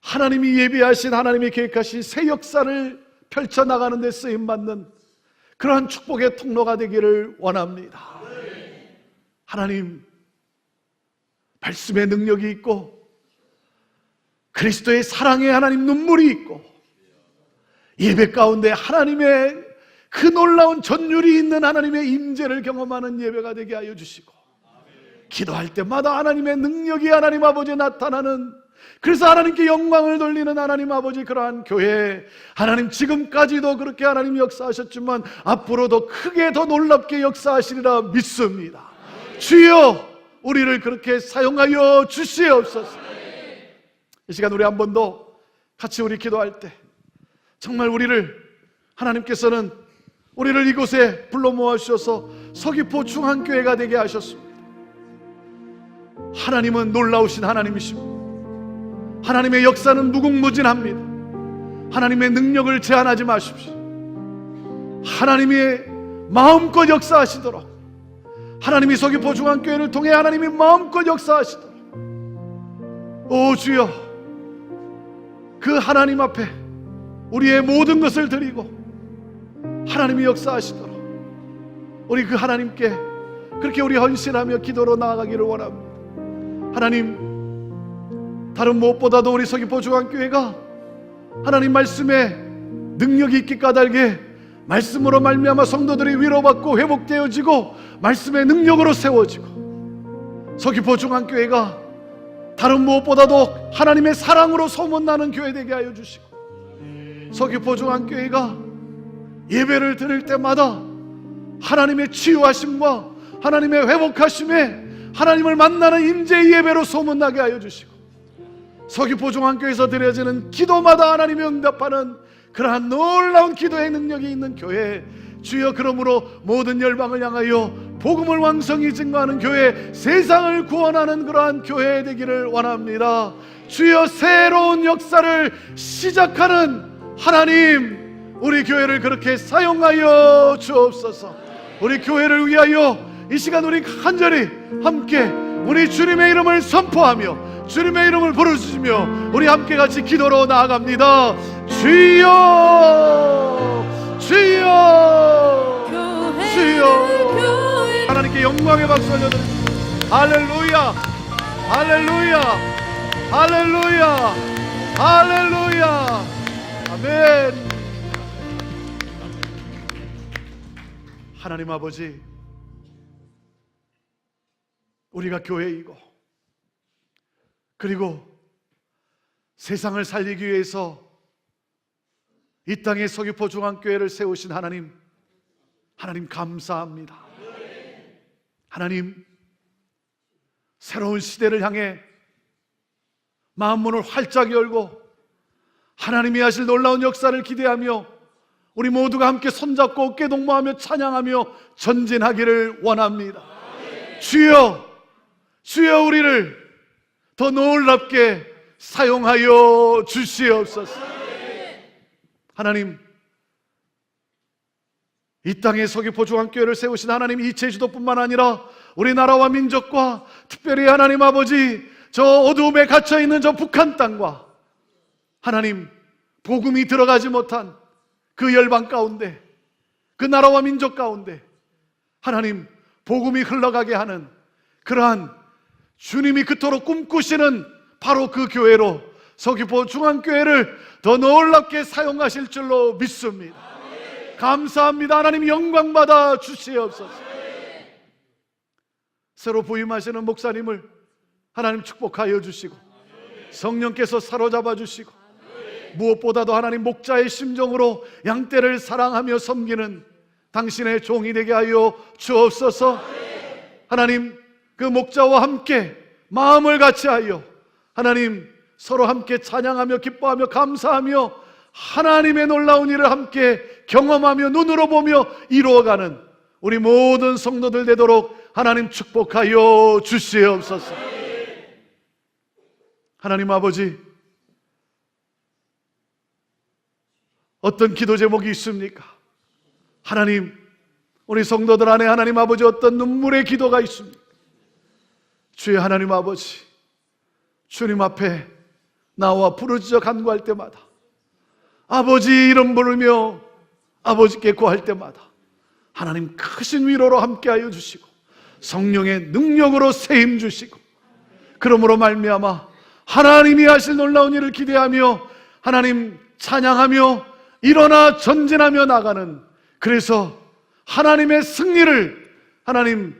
하나님이 예비하신, 하나님이 계획하신 새 역사를 펼쳐나가는 데 쓰임받는 그러한 축복의 통로가 되기를 원합니다. 하나님, 말씀의 능력이 있고 그리스도의 사랑의 하나님 눈물이 있고 예배 가운데 하나님의 그 놀라운 전율이 있는 하나님의 임재를 경험하는 예배가 되게 하여 주시고, 기도할 때마다 하나님의 능력이 하나님 아버지에 나타나는, 그래서 하나님께 영광을 돌리는 하나님 아버지 그러한 교회, 하나님 지금까지도 그렇게 하나님 역사하셨지만 앞으로도 크게 더 놀랍게 역사하시리라 믿습니다. 주여, 우리를 그렇게 사용하여 주시옵소서. 이 시간 우리 한 번 더 같이 우리 기도할 때 정말 우리를, 하나님께서는 우리를 이곳에 불러 모아 주셔서 서귀포 중앙교회가 되게 하셨습니다. 하나님은 놀라우신 하나님이십니다. 하나님의 역사는 무궁무진합니다. 하나님의 능력을 제한하지 마십시오. 하나님의 마음껏 역사하시도록, 하나님이 서귀포 중앙교회를 통해 하나님이 마음껏 역사하시도록, 오 주여, 그 하나님 앞에 우리의 모든 것을 드리고 하나님이 역사하시도록 우리 그 하나님께 그렇게 우리 헌신하며 기도로 나아가기를 원합니다. 하나님, 다른 무엇보다도 우리 서귀포 중앙교회가 하나님 말씀에 능력이 있기 까닭에 말씀으로 말미암아 성도들이 위로받고 회복되어지고 말씀의 능력으로 세워지고, 서귀포 중앙교회가 다른 무엇보다도 하나님의 사랑으로 소문나는 교회 되게 하여 주시고, 서귀포 중앙교회가 예배를 드릴 때마다 하나님의 치유하심과 하나님의 회복하심에 하나님을 만나는 임재의 예배로 소문나게 하여 주시고, 서귀포 중앙교회에서 드려지는 기도마다 하나님이 응답하는 그러한 놀라운 기도의 능력이 있는 교회, 주여, 그러므로 모든 열방을 향하여 복음을 왕성히 증거하는 교회, 세상을 구원하는 그러한 교회 되기를 원합니다. 주여, 새로운 역사를 시작하는 하나님, 우리 교회를 그렇게 사용하여 주옵소서. 우리 교회를 위하여 이 시간 우리 간절히 함께 우리 주님의 이름을 선포하며 주님의 이름을 부르짖으며 우리 함께 같이 기도로 나아갑니다. 주여, 주여, 주여. 하나님께 영광의 박수 올려드립니다. 할렐루야, 할렐루야, 할렐루야, 할렐루야. 아멘. 하나님 아버지, 우리가 교회이고 그리고 세상을 살리기 위해서 이 땅에 서귀포 중앙교회를 세우신 하나님, 하나님 감사합니다. 하나님, 새로운 시대를 향해 마음문을 활짝 열고 하나님이 하실 놀라운 역사를 기대하며 우리 모두가 함께 손잡고 어깨 동무하며 찬양하며 전진하기를 원합니다. 주여, 주여, 우리를 더 놀랍게 사용하여 주시옵소서. 하나님, 이 땅에 서귀포 중앙교회를 세우신 하나님, 이 제주도뿐만 아니라 우리나라와 민족과 특별히 하나님 아버지, 저 어두움에 갇혀있는 저 북한 땅과 하나님, 복음이 들어가지 못한 그 열방 가운데, 그 나라와 민족 가운데 하나님, 복음이 흘러가게 하는 그러한 주님이 그토록 꿈꾸시는 바로 그 교회로 서귀포 중앙교회를 더 놀랍게 사용하실 줄로 믿습니다. 감사합니다. 하나님, 영광 받아 주시옵소서. 새로 부임하시는 목사님을 하나님 축복하여 주시고 성령께서 사로잡아 주시고, 무엇보다도 하나님 목자의 심정으로 양떼를 사랑하며 섬기는 당신의 종이 되게 하여 주옵소서. 하나님, 그 목자와 함께 마음을 같이 하여 하나님 서로 함께 찬양하며 기뻐하며 감사하며 하나님의 놀라운 일을 함께 경험하며 눈으로 보며 이루어가는 우리 모든 성도들 되도록 하나님 축복하여 주시옵소서. 하나님 아버지, 어떤 기도 제목이 있습니까? 하나님, 우리 성도들 안에 하나님 아버지 어떤 눈물의 기도가 있습니까? 주의 하나님 아버지, 주님 앞에 나와 부르짖어 간구할 때마다, 아버지 이름 부르며 아버지께 구할 때마다 하나님 크신 위로로 함께하여 주시고 성령의 능력으로 세임 주시고, 그러므로 말미암아 하나님이 하실 놀라운 일을 기대하며 하나님 찬양하며 일어나 전진하며 나가는, 그래서 하나님의 승리를 하나님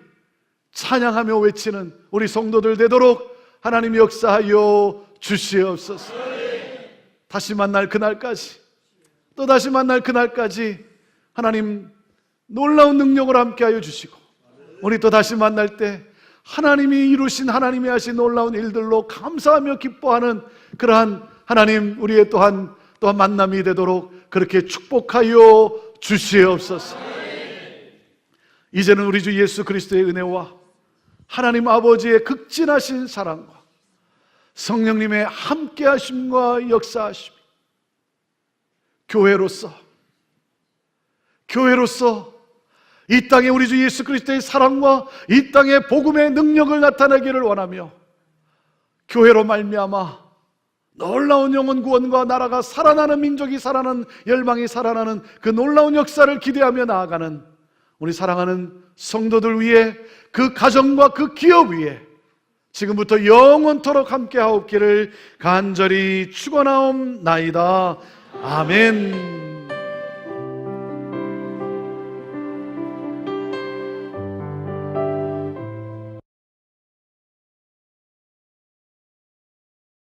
찬양하며 외치는 우리 성도들 되도록 하나님 역사하여 주시옵소서. 다시 만날 그날까지, 또 다시 만날 그날까지 하나님 놀라운 능력을 함께하여 주시고, 우리 또 다시 만날 때 하나님이 이루신, 하나님이 하신 놀라운 일들로 감사하며 기뻐하는 그러한 하나님 우리의 또한 만남이 되도록 그렇게 축복하여 주시옵소서. 이제는 우리 주 예수 그리스도의 은혜와 하나님 아버지의 극진하신 사랑과 성령님의 함께하심과 역사하심이 교회로서 이 땅에 우리 주 예수 그리스도의 사랑과 이 땅의 복음의 능력을 나타내기를 원하며, 교회로 말미암아 놀라운 영혼 구원과 나라가 살아나는, 민족이 살아나는, 열방이 살아나는 그 놀라운 역사를 기대하며 나아가는 우리 사랑하는 성도들 위해, 그 가정과 그 기업 위에 지금부터 영원토록 함께하옵기를 간절히 축원하옵나이다. 아멘.